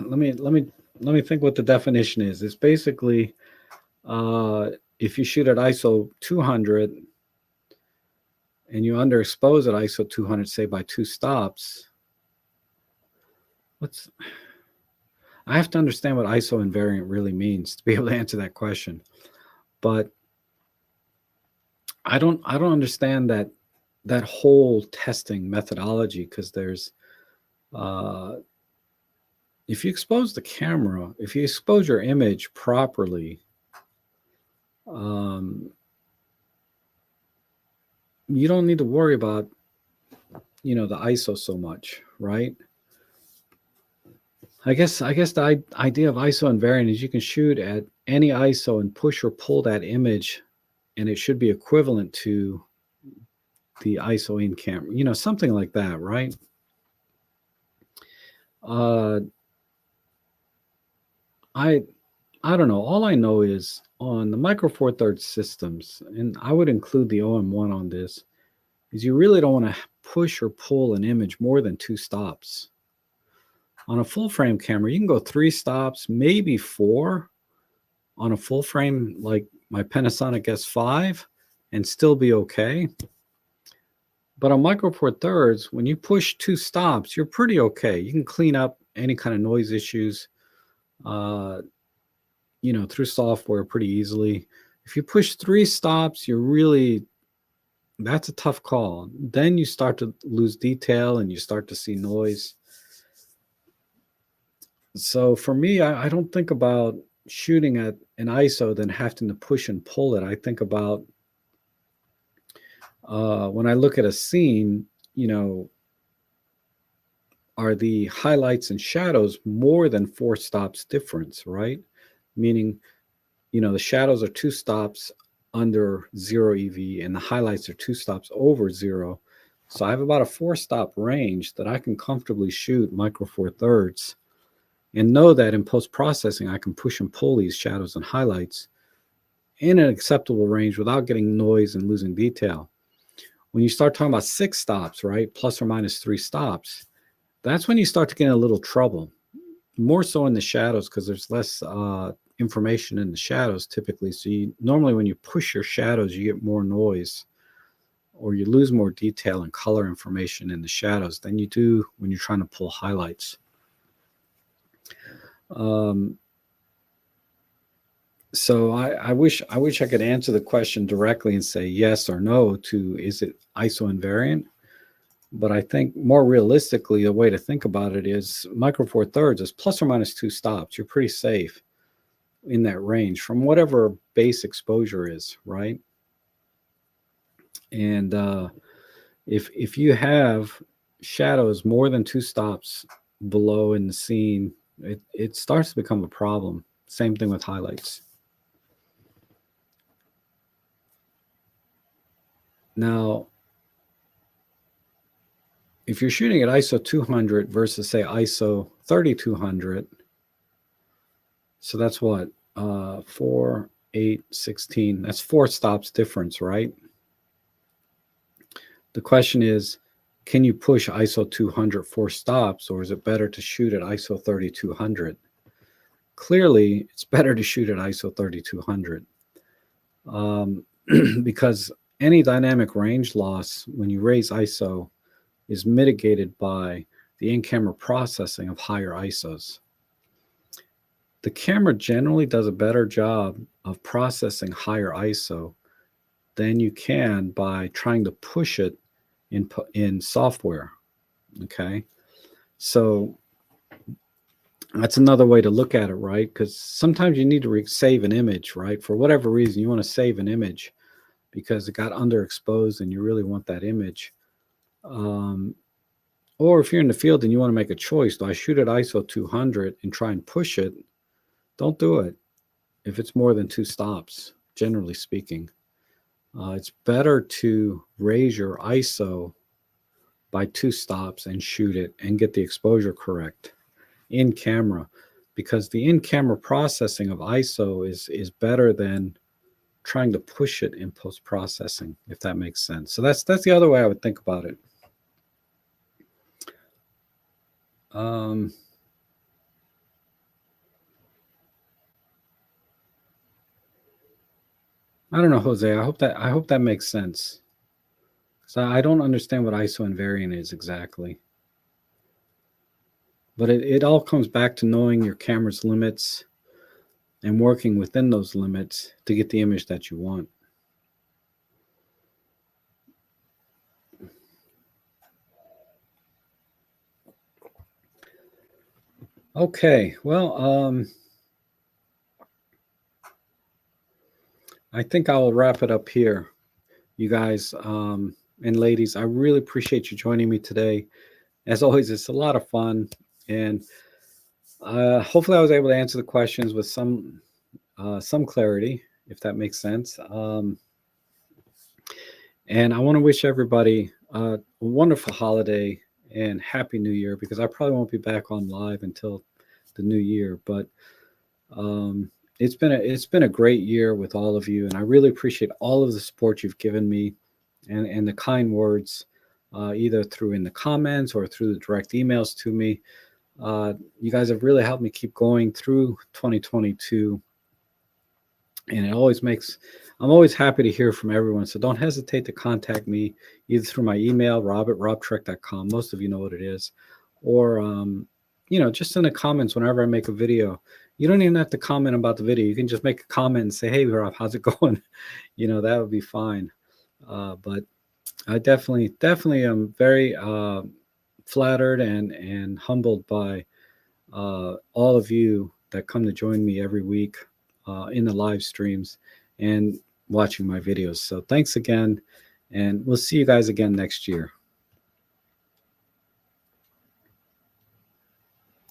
let me think what the definition is. It's basically if you shoot at ISO 200 and you underexpose at ISO 200, say by 2 stops, I have to understand what ISO invariant really means to be able to answer that question. But I don't understand that that whole testing methodology, because there's if you expose the camera, if you expose your image properly, you don't need to worry about, the ISO so much, right? I guess the idea of ISO invariant is you can shoot at any ISO and push or pull that image, and it should be equivalent to the ISO in camera, something like that, right? I don't know. All I know is on the Micro Four Thirds systems, and I would include the OM1 on this, is you really don't want to push or pull an image more than 2 stops. On a full frame camera, you can go 3 stops, maybe 4 on a full frame like my Panasonic S5 and still be okay. But on Micro Four Thirds, when you push 2 stops, you're pretty okay. You can clean up any kind of noise issues, through software pretty easily. If you push 3 stops, that's a tough call. Then you start to lose detail and you start to see noise. So for me, I don't think about shooting at an ISO then having to push and pull it. I think about when I look at a scene, are the highlights and shadows more than 4 stops difference, right? Meaning, the shadows are 2 stops under 0 EV and the highlights are 2 stops over 0. So I have about a 4-stop range that I can comfortably shoot Micro Four Thirds and know that in post-processing, I can push and pull these shadows and highlights in an acceptable range without getting noise and losing detail. When you start talking about 6 stops, right, plus or minus 3 stops, that's when you start to get in a little trouble. More so in the shadows because there's less information in the shadows typically. So normally when you push your shadows, you get more noise or you lose more detail and color information in the shadows than you do when you're trying to pull highlights. So I wish I could answer the question directly and say yes or no to is it ISO invariant? But I think more realistically, the way to think about it is Micro Four Thirds is plus or minus 2 stops. You're pretty safe in that range from whatever base exposure is, right? And if you have shadows more than 2 stops below in the scene, it starts to become a problem. Same thing with highlights. Now, if you're shooting at ISO 200 versus say ISO 3200, so that's what 4, 8, 16. That's 4 stops difference, right? The question is, can you push ISO 200 4 stops, or is it better to shoot at ISO 3200? Clearly, it's better to shoot at ISO 3200 because any dynamic range loss when you raise ISO is mitigated by the in-camera processing of higher ISOs. The camera generally does a better job of processing higher ISO than you can by trying to push it in software. Okay, so that's another way to look at it, right? Because sometimes you need to save an image, right? For whatever reason, you want to save an image because it got underexposed and you really want that image. Or if you're in the field and you want to make a choice, do I shoot at ISO 200 and try and push it? Don't do it if it's more than 2 stops, generally speaking. It's better to raise your ISO by 2 stops and shoot it and get the exposure correct in camera, because the in-camera processing of ISO is better than trying to push it in post-processing, if that makes sense. So that's the other way I would think about it. I don't know, Jose. I hope that makes sense. So I don't understand what ISO invariant is exactly. But it all comes back to knowing your camera's limits and working within those limits to get the image that you want. Okay, well, I think I will wrap it up here, you guys and ladies. I really appreciate you joining me today. As always, it's a lot of fun, and hopefully, I was able to answer the questions with some clarity, if that makes sense. And I want to wish everybody a wonderful holiday and happy New Year, because I probably won't be back on live until the new year. But um, it's been a great year with all of you, and I really appreciate all of the support you've given me, and the kind words, either through in the comments or through the direct emails to me. You guys have really helped me keep going through 2022, and I'm always happy to hear from everyone. So don't hesitate to contact me either through my email, rob@robtrek.com. Most of you know what it is, or just in the comments whenever I make a video. You don't even have to comment about the video. You can just make a comment and say, "Hey, Rob, how's it going?" That would be fine. But I definitely am very flattered and humbled by all of you that come to join me every week in the live streams and watching my videos. So thanks again, and we'll see you guys again next year.